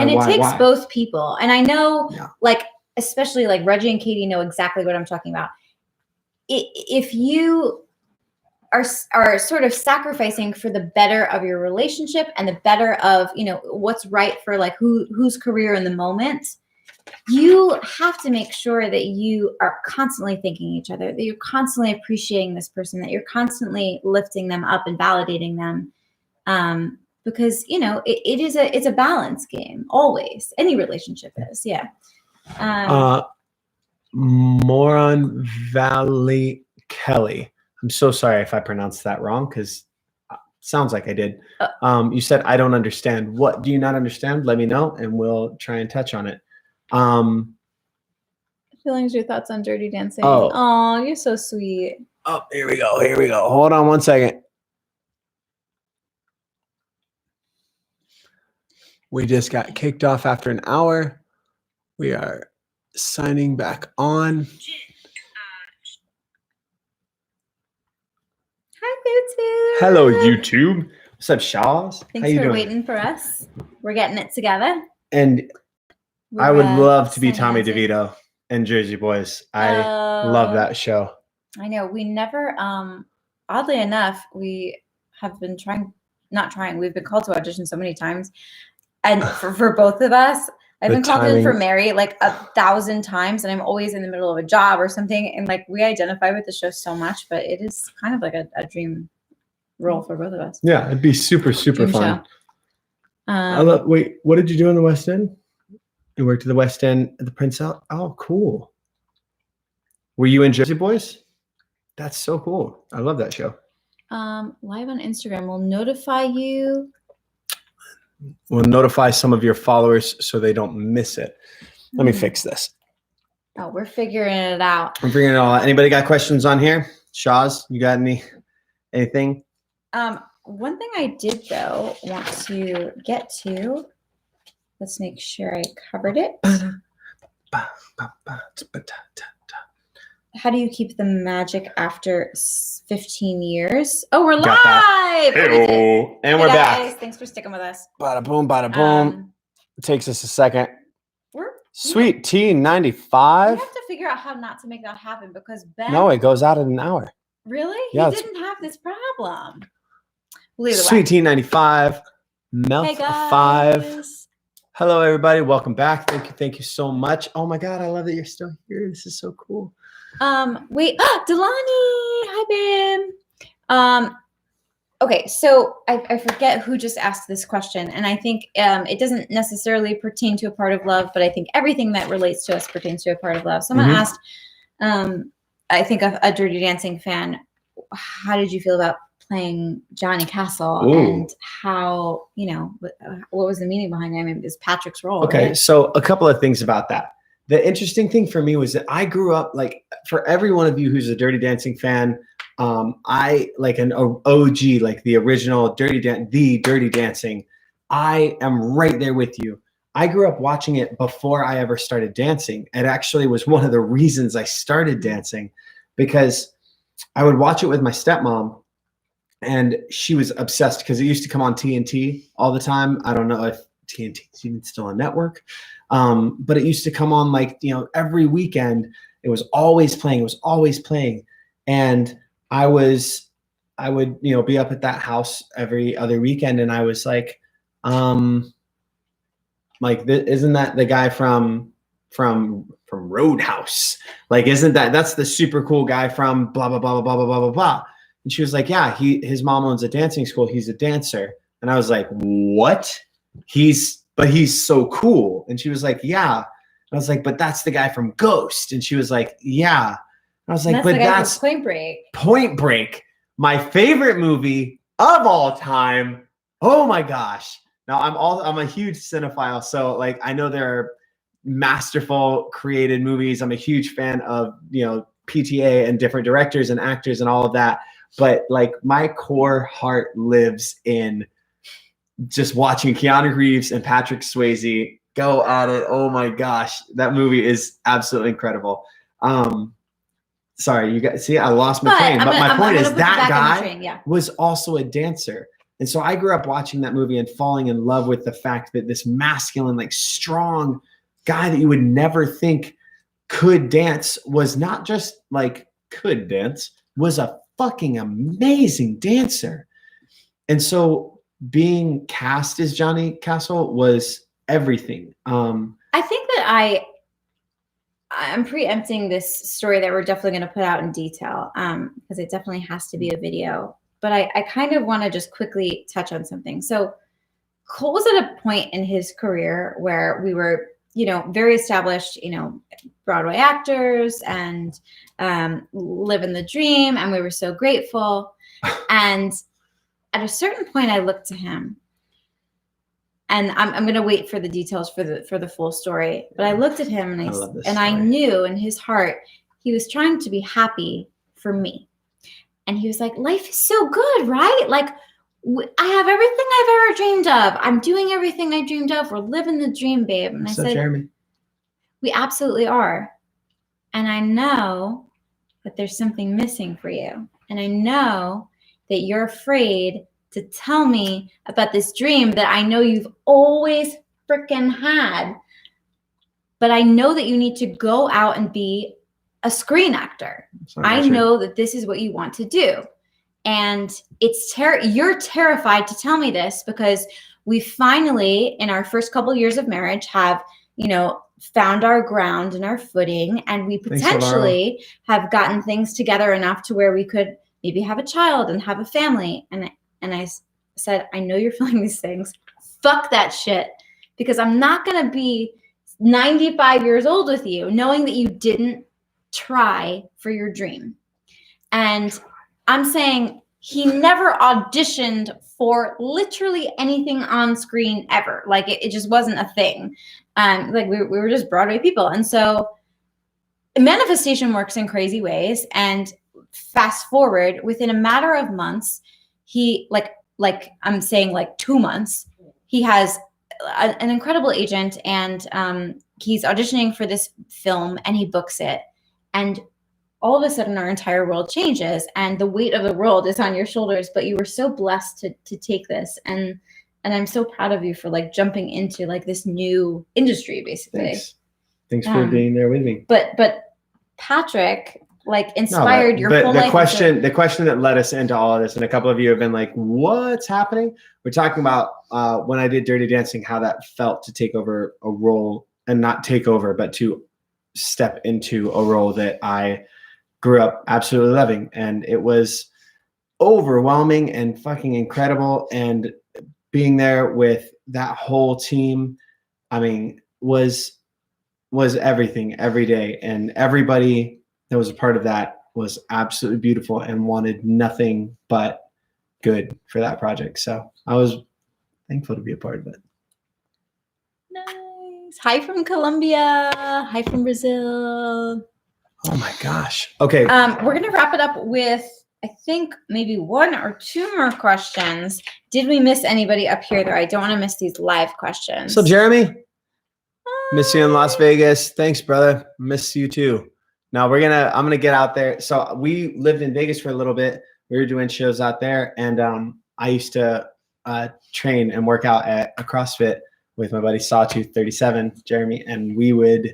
And it takes both people. And I know, especially like Reggie and Katie know exactly what I'm talking about. If you are sort of sacrificing for the better of your relationship and the better of, what's right for like whose career in the moment, you have to make sure that you are constantly thanking each other, that you're constantly appreciating this person, that you're constantly lifting them up and validating them. Because, it's a balance game always. Any relationship is. Yeah. Moron Valley Kelly. I'm so sorry if I pronounced that wrong because sounds like I did. You said, I don't understand. What do you not understand? Let me know and we'll try and touch on it. Feelings, your thoughts on Dirty Dancing. Oh, you're so sweet. Oh, here we go. Hold on one second. We just got kicked off after an hour. We are signing back on. Hi, YouTube. Hello, YouTube. What's up, Shaws? Thanks for waiting for us. We're getting it together. And I would love to be Tommy DeVito and Jersey Boys. I love that show. I know. We never, oddly enough, we have been we've been called to audition so many times. And for both of us, I've been called in for Mary like 1,000 times, and I'm always in the middle of a job or something. And like we identify with the show so much, but it is kind of like a dream role for both of us. Yeah, it'd be super fun. Wait, what did you do in the West End? You worked at the West End at the Prince Out. Oh, cool. Were you in Jersey Boys? That's so cool. I love that show. Live on Instagram will notify you. We'll notify some of your followers so they don't miss it. Let me fix this. Oh, we're figuring it out. I'm figuring it all out. Anybody got questions on here? Shaz, you got anything? One thing I did though want to get to. Let's make sure I covered it. How do you keep the magic after 15 years? Oh, we're live! Hey-o. And we're back. Thanks for sticking with us. Bada boom, bada boom. It takes us a second. Sweet tea 95. We have to figure out how not to make that happen because Ben. No, it goes out in an hour. Really? Yeah, he didn't have this problem. Sweet tea 95. Melt 5. Hello, everybody. Welcome back. Thank you so much. Oh my God, I love that you're still here. This is so cool. Wait, Delani. Hi, Ben. Okay, so I forget who just asked this question, and I think it doesn't necessarily pertain to a part of love, but I think everything that relates to us pertains to a part of love. Someone asked, I think a Dirty Dancing fan, how did you feel about playing Johnny Castle? Ooh. And how, what was the meaning behind it? I mean, it was Patrick's role. Okay, right? So a couple of things about that. The interesting thing for me was that I grew up, like, for every one of you who's a Dirty Dancing fan, I like an OG, like the original Dirty Dancing. I am right there with you. I grew up watching it before I ever started dancing. It actually was one of the reasons I started dancing, because I would watch it with my stepmom, and she was obsessed because it used to come on TNT all the time. I don't know if TNT is even still a network, but it used to come on like, every weekend. It was always playing. It was always playing, and I would, be up at that house every other weekend, and I was like, isn't that the guy from Roadhouse? Like, that's the super cool guy from blah blah blah blah blah blah blah blah. And she was like, yeah, his mom owns a dancing school. He's a dancer. And I was like, what? He's so cool. And she was like, yeah. I was like, but that's the guy from Ghost. And she was like, yeah. I was like, but that's Point Break. Point Break, my favorite movie of all time. Oh my gosh. Now I'm a huge cinephile, so like I know there are masterful created movies. I'm a huge fan of, PTA and different directors and actors and all of that. But like my core heart lives in just watching Keanu Reeves and Patrick Swayze go at it. Oh my gosh. That movie is absolutely incredible. Sorry, you guys see, I lost my train. But my point is that guy was also a dancer. And so I grew up watching that movie and falling in love with the fact that this masculine, like strong guy that you would never think could dance was not just like could dance, was a fucking amazing dancer. And so being cast as Johnny Castle was everything. I think that I'm preempting this story that we're definitely going to put out in detail because it definitely has to be a video. But I kind of want to just quickly touch on something. So Colt was at a point in his career where we were, very established, Broadway actors and living the dream. And we were so grateful. And at a certain point, I looked to him. And I'm going to wait for the details for the full story. But I looked at him and I knew in his heart he was trying to be happy for me. And he was like, life is so good, right? Like, I have everything I've ever dreamed of. I'm doing everything I dreamed of. We're living the dream, babe. And I said, Jeremy, we absolutely are. And I know that there's something missing for you. And I know that you're afraid to tell me about this dream that I know you've always freaking had. But I know that you need to go out and be a screen actor. I know that this is what you want to do. And you're terrified to tell me this because we finally, in our first couple of years of marriage, have, found our ground and our footing. And we potentially have gotten things together enough to where we could maybe have a child and have a family. And I said, I know you're feeling these things. Fuck that shit. Because I'm not going to be 95 years old with you, knowing that you didn't try for your dream. And I'm saying he never auditioned for literally anything on screen ever. Like it just wasn't a thing. Like we were just Broadway people. And so manifestation works in crazy ways. And fast forward, within a matter of months, he like I'm saying like 2 months, he has an incredible agent, and he's auditioning for this film, and he books it. And all of a sudden our entire world changes, and the weight of the world is on your shoulders, but you were so blessed to take this. And I'm so proud of you for like jumping into like this new industry, basically. Thanks for being there with me. But Patrick like inspired your full life. The question that led us into all of this, and a couple of you have been like, what's happening? We're talking about when I did Dirty Dancing, how that felt to take over a role, and not take over, but to step into a role that I grew up absolutely loving. And it was overwhelming and fucking incredible. And being there with that whole team, I mean, was everything every day. And everybody that was a part of that was absolutely beautiful and wanted nothing but good for that project. So I was thankful to be a part of it. Nice. Hi from Colombia. Hi from Brazil. Oh my gosh. Okay. We're going to wrap it up with, I think, maybe 1 or 2 more questions. Did we miss anybody up here, though? I don't want to miss these live questions. So Jeremy, miss you in Las Vegas. Thanks, brother. Miss you too. Now I'm going to get out there. So we lived in Vegas for a little bit. We were doing shows out there, and I used to train and work out at a CrossFit with my buddy Sawtooth 37, Jeremy, and we would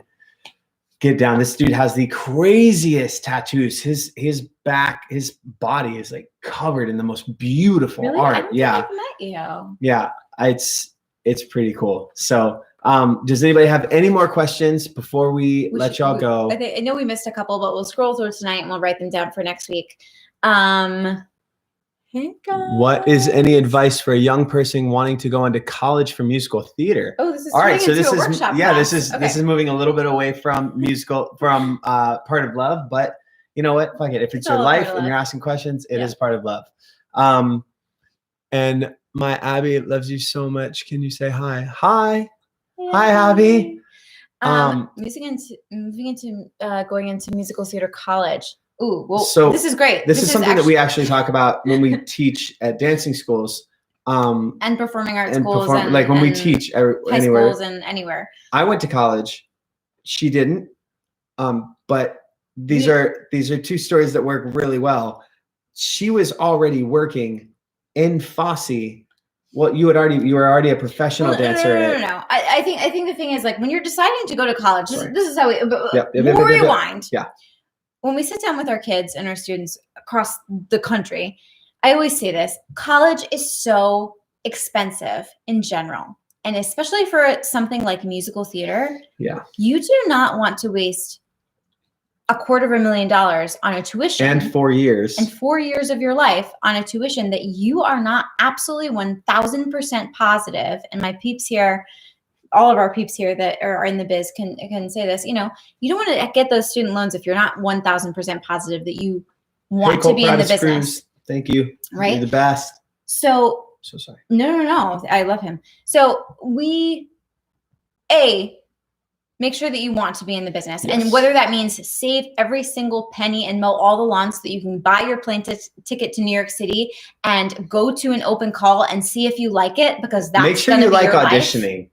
get down. This dude has the craziest tattoos. His back, his body is like covered in the most beautiful art. I don't think I've met you. Yeah, it's pretty cool. So does anybody have any more questions before we let y'all go? I know we missed a couple, but we'll scroll through tonight and we'll write them down for next week. What is any advice for a young person wanting to go into college for musical theater? Oh, this is all right. So this is workshop. This is moving a little bit away from musical, from Part of Love. But you know what? Fuck it. If it's your life and you're asking questions, it is part of love. And my Abby loves you so much. Can you say hi? Hi. Hey, hi, Abby. Moving into going into musical theater college. Ooh, well, so this is great. This is something that we actually talk about when we teach at dancing schools. And performing arts schools. Like when we teach high anywhere. schools and anywhere. I went to college. She didn't. But these are 2 stories that work really well. She was already working in Fosse. Well, you were already a professional dancer. No. I think the thing is, like, when you're deciding to go to college, this is how we rewind. Yeah. When we sit down with our kids and our students across the country, I always say this: college is so expensive in general. And especially for something like musical theater, you do not want to waste $250,000 on a tuition. And 4 years. And 4 years of your life on a tuition that you are not absolutely 1,000% positive. And my peeps here, all of our peeps here that are in the biz can say this, you know, you don't want to get those student loans if you're not 1,000% positive that you want to be in the business. Cruz, thank you. Right? You're the best. So sorry. No. I love him. So we, make sure that you want to be in the business. Yes. And whether that means save every single penny and mow all the lawns so that you can buy your plane ticket to New York City and go to an open call and see if you like it, because that's make sure you like auditioning.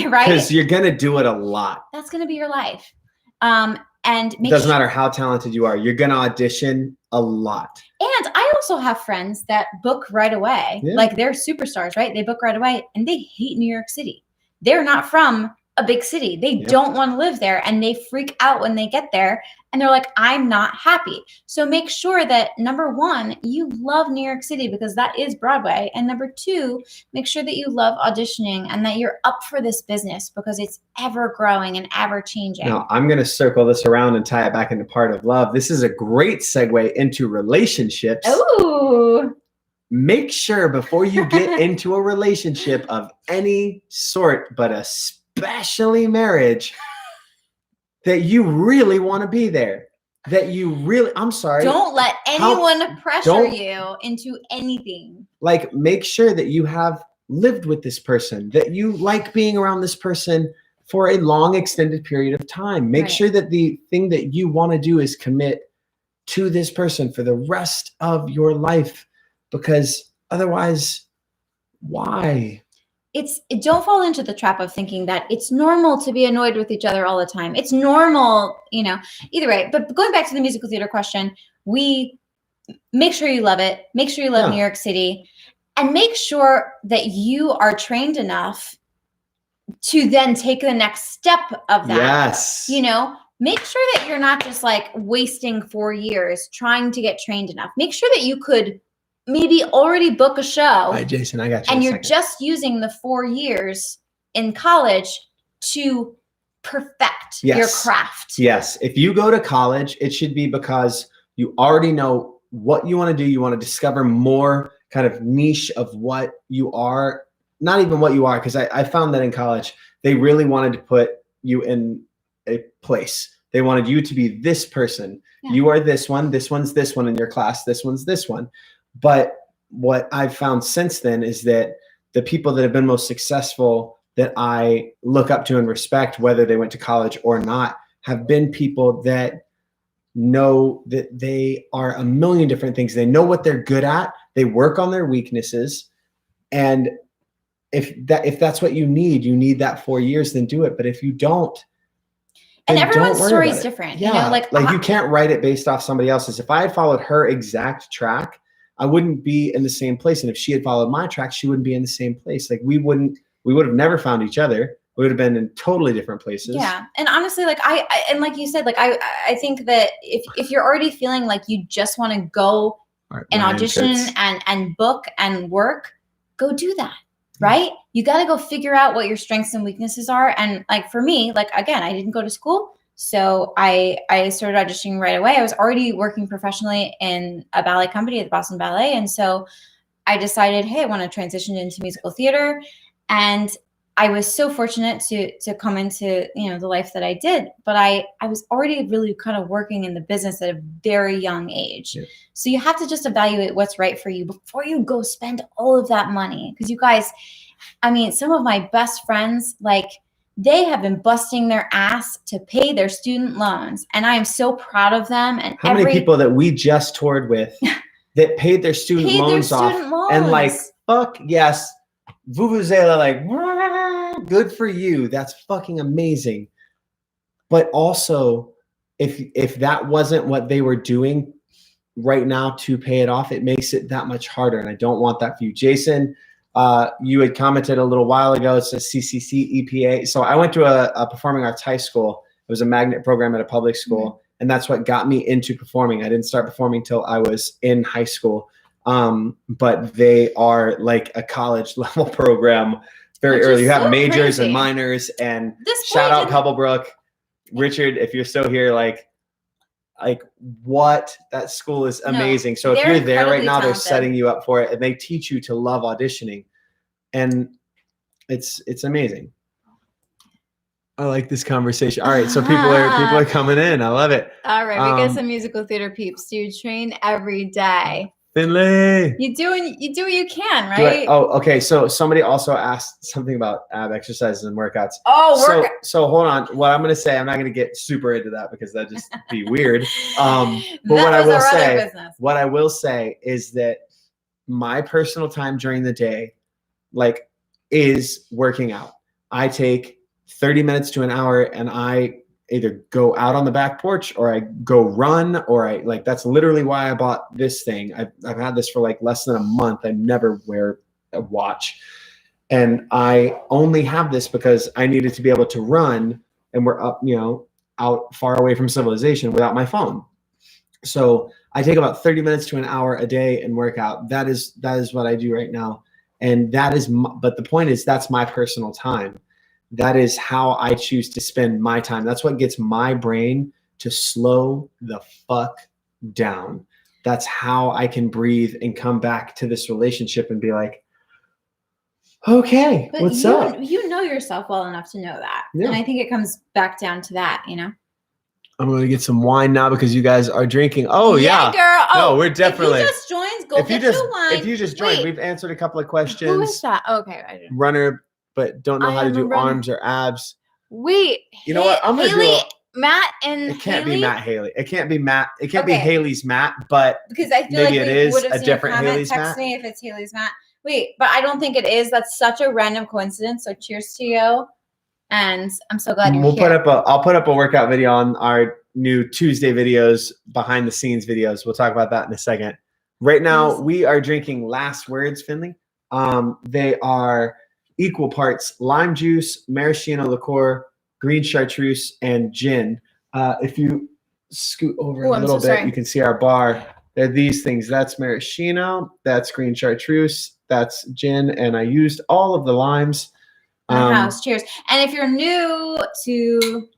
Right? Because you're going to do it a lot. That's going to be your life. And it doesn't matter how talented you are. You're going to audition a lot. And I also have friends that book right away. Yeah. Like, they're superstars, right? They book right away and they hate New York City. They're not from a big city. They don't want to live there, and they freak out when they get there and they're like, I'm not happy. So make sure that, number 1, you love New York City because that is Broadway. And number 2, make sure that you love auditioning and that you're up for this business because it's ever growing and ever changing. Now, I'm going to circle this around and tie it back into Part of Love. This is a great segue into relationships. Ooh. Make sure before you get into a relationship of any sort, but especially marriage, that you really want to be there. that you really, I'm sorry. Don't let anyone pressure you into anything. Like, make sure that you have lived with this person, that you like being around this person for a long extended period of time. Make sure that the thing that you want to do is commit to this person for the rest of your life, because otherwise, why? Don't fall into the trap of thinking that it's normal to be annoyed with each other all the time. It's normal, either way. But going back to the musical theater question, we make sure you love it. Make sure you love New York City, and make sure that you are trained enough to then take the next step of that. Yes. Make sure that you're not just like wasting 4 years trying to get trained enough. Make sure that you could maybe already book a show. All right, Jason, I got you. And you're just using the 4 years in college to perfect your craft. Yes. If you go to college, it should be because you already know what you want to do. You want to discover more kind of niche of what you are, not even what you are. Because I found that in college, they really wanted to put you in a place. They wanted you to be this person. Yeah. You are this one. This one's this one in your class. This one's this one. But what I've found since then is that the people that have been most successful that I look up to and respect, whether they went to college or not, have been people that know that they are a million different things. They know what they're good at. They work on their weaknesses. And if that's what you need that 4 years, then do it. But if you don't, and everyone's story is different. Yeah. Like you can't write it based off somebody else's. If I had followed her exact track, I wouldn't be in the same place. And if she had followed my track, she wouldn't be in the same place. Like we would have never found each other. We would have been in totally different places. Yeah. And honestly, like and like you said, like I think that if you're already feeling like you just want to go and audition and book and work, go do that. Right. You got to go figure out what your strengths and weaknesses are. And like for me, like, again, I didn't go to school. So I started auditioning right away. I was already working professionally in a ballet company at the Boston Ballet. And so I decided, hey, I want to transition into musical theater. And I was so fortunate to come into, the life that I did. But I was already really kind of working in the business at a very young age. Yeah. So you have to just evaluate what's right for you before you go spend all of that money. Because you guys, some of my best friends, like, they have been busting their ass to pay their student loans. And I am so proud of them. And how many people that we just toured with that paid their student loans off and like, fuck yes, vuvuzela, like, good for you. That's fucking amazing. But also, if that wasn't what they were doing right now to pay it off, it makes it that much harder. And I don't want that for you. Jason, you had commented a little while ago, it says CCC EPA. So I went to a performing arts high school. It was a magnet program at a public school. Mm-hmm. And that's what got me into performing. I didn't start performing till I was in high school. But they are like a college level program very early. You have majors and minors, and shout out Pebblebrook. Richard, if you're still here, like what, that school is amazing. So if you're there right now, they're setting you up for it, and they teach you to love auditioning, and it's amazing. I like this conversation. All right, so people are coming in. I love it. All right, we get some musical theater peeps. Do you train every day? Finley, you do what you can, right? Okay. So somebody also asked something about ab exercises and workouts. So hold on. What I'm going to say, I'm not going to get super into that because that'd just be weird. But what I will say is that my personal time during the day, like, is working out. I take 30 minutes to an hour and I either go out on the back porch or I go run, or that's literally why I bought this thing. I've had this for like less than a month. I never wear a watch. And I only have this because I needed to be able to run, and we're up, out far away from civilization without my phone. So I take about 30 minutes to an hour a day and work out. That is what I do right now. And but the point is, that's my personal time. That is how I choose to spend my time. That's what gets my brain to slow the fuck down. That's how I can breathe and come back to this relationship and be like, okay, but what's up? You know yourself well enough to know that. Yeah. And I think it comes back down to that, I'm going to get some wine now because you guys are drinking. Oh, yeah. Girl. Oh, no, we're definitely. If you just joined, go get your wine. If you just joined, we've answered a couple of questions. Who is that? Okay. I didn't. Runner, but don't know how to do arms or abs. Wait. You know what? I'm going to do Matt and It can't Haley? be Matt Haley. It can't be Matt. It can't be Haley's Matt, but because I feel maybe like it is would have a seen different comment, Haley's text Matt. me if it's Haley's Matt. Wait, but I don't think it is. That's such a random coincidence. So cheers to you. And I'm so glad you're here. I'll put up a workout video on our new Tuesday videos, behind the scenes videos. We'll talk about that in a second. Right now, we are drinking Last Words, Finley. They are equal parts lime juice, maraschino liqueur, green chartreuse, and gin. If you scoot over a little bit, you can see our bar. They're these things. That's maraschino, that's green chartreuse, that's gin, and I used all of the limes. House. Cheers. And if you're new to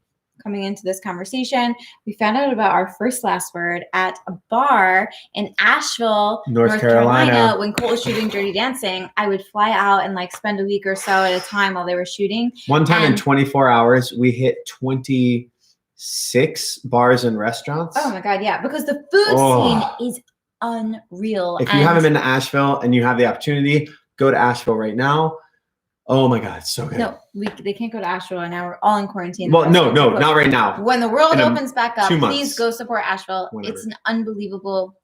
coming into this conversation, we found out about our first last word at a bar in Asheville, North Carolina. When Colt was shooting Dirty Dancing, I would fly out and like spend a week or so at a time while they were shooting. One time in 24 hours, we hit 26 bars and restaurants. Oh my God, yeah, because the food scene is unreal. If you haven't been to Asheville and you have the opportunity, go to Asheville right now. Oh my God, it's so good. No, they can't go to Asheville and now we're all in quarantine. Well, no, not right now. When the world opens back up, 2 months. please go support Asheville. Whenever. It's an unbelievable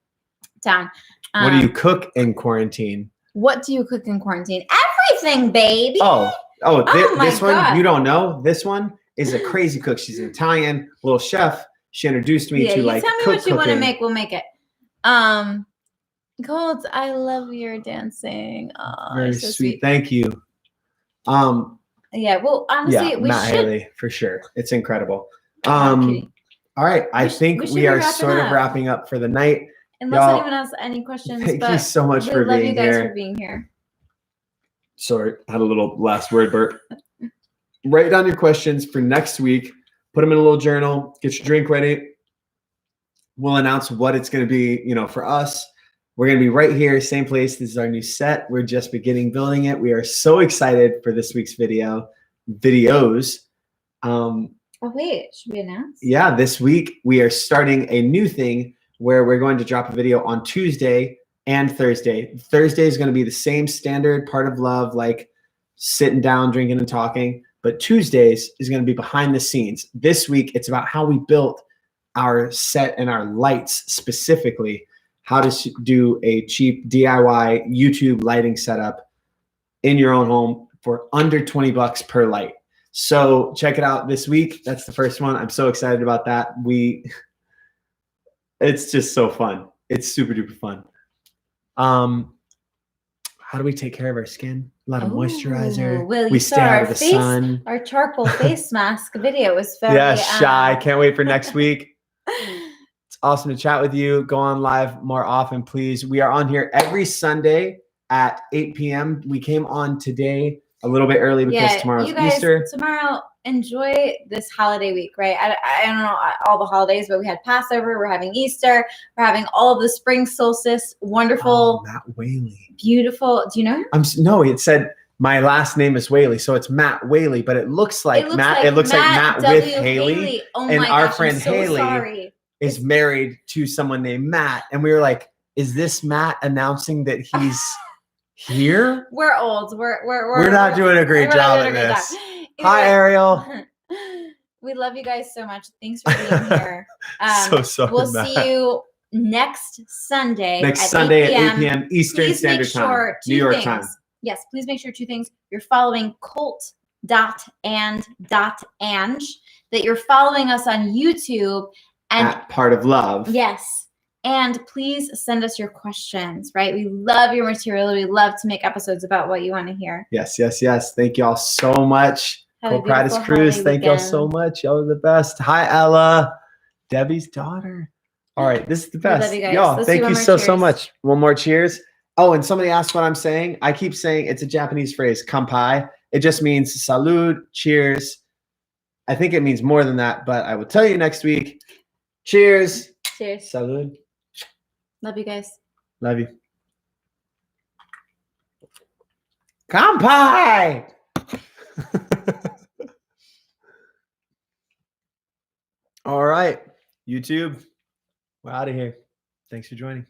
town. What do you cook in quarantine? What do you cook in quarantine? Everything, baby. This one, you don't know. This one is a crazy cook. She's an Italian little chef. She introduced me to like tell me what you want to make. We'll make it. Colt, I love your dancing. Oh, very so sweet. Thank you. Well, honestly, we Matt should. Haley, for sure. It's incredible. All right. I think we are sort of wrapping up for the night. Unless anyone has any questions. Thank you so much for being here. We love you guys for being here. Sorry, I had a little last word burp. Write down your questions for next week. Put them in a little journal. Get your drink ready. We'll announce what it's going to be, for us. We're going to be right here, same place. This is our new set. We're just beginning building it. We are so excited for this week's videos. Oh, wait. Should we announce? Yeah, this week we are starting a new thing where we're going to drop a video on Tuesday and Thursday. Thursday is going to be the same standard part of love, like sitting down, drinking, and talking. But Tuesdays is going to be behind the scenes. This week, it's about how we built our set and our lights specifically. How to do a cheap DIY YouTube lighting setup in your own home for under $20 per light. So check it out this week. That's the first one. I'm so excited about that. It's just so fun. It's super duper fun. How do we take care of our skin? A lot of moisturizer. We stay out of the sun. Our charcoal face mask video was very shy. Can't wait for next week. Awesome to chat with you. Go on live more often, please. We are on here every Sunday at 8 p.m. We came on today a little bit early because tomorrow's Easter. Tomorrow, enjoy this holiday week, right? I don't know all the holidays, but we had Passover. We're having Easter. We're having all of the spring solstice. Wonderful. Matt Whaley. Beautiful. Do you know him? No, it said my last name is Whaley, so it's Matt Whaley, but it looks like Matt. It looks like Matt with Haley. Oh and my our gosh, friend I'm so Haley sorry. Is married to someone named Matt. And we were like, is this Matt announcing that he's here? We're old. We're not doing a great job at this. Hi, Ariel. We love you guys so much. Thanks for being here. So sorry, we'll see you next Sunday. At 8 p.m. Eastern Standard Time. New York time. Yes, please make sure 2 things. You're following Colt.and.Ange, that you're following us on YouTube. And at Part of Love. Yes. And please send us your questions, right? We love your material. We love to make episodes about what you want to hear. Yes. Thank y'all so much. Cool Practice Cruise. Thank y'all so much. Y'all are the best. Hi, Ella. Debbie's daughter. All right. This is the best. Love you guys. Y'all, thank you so much. One more cheers. Oh, and somebody asked what I'm saying. I keep saying it's a Japanese phrase, kanpai. It just means salud, cheers. I think it means more than that, but I will tell you next week. Cheers. Cheers. Salud. Love you guys. Love you. Kanpai. All right. YouTube, we're out of here. Thanks for joining.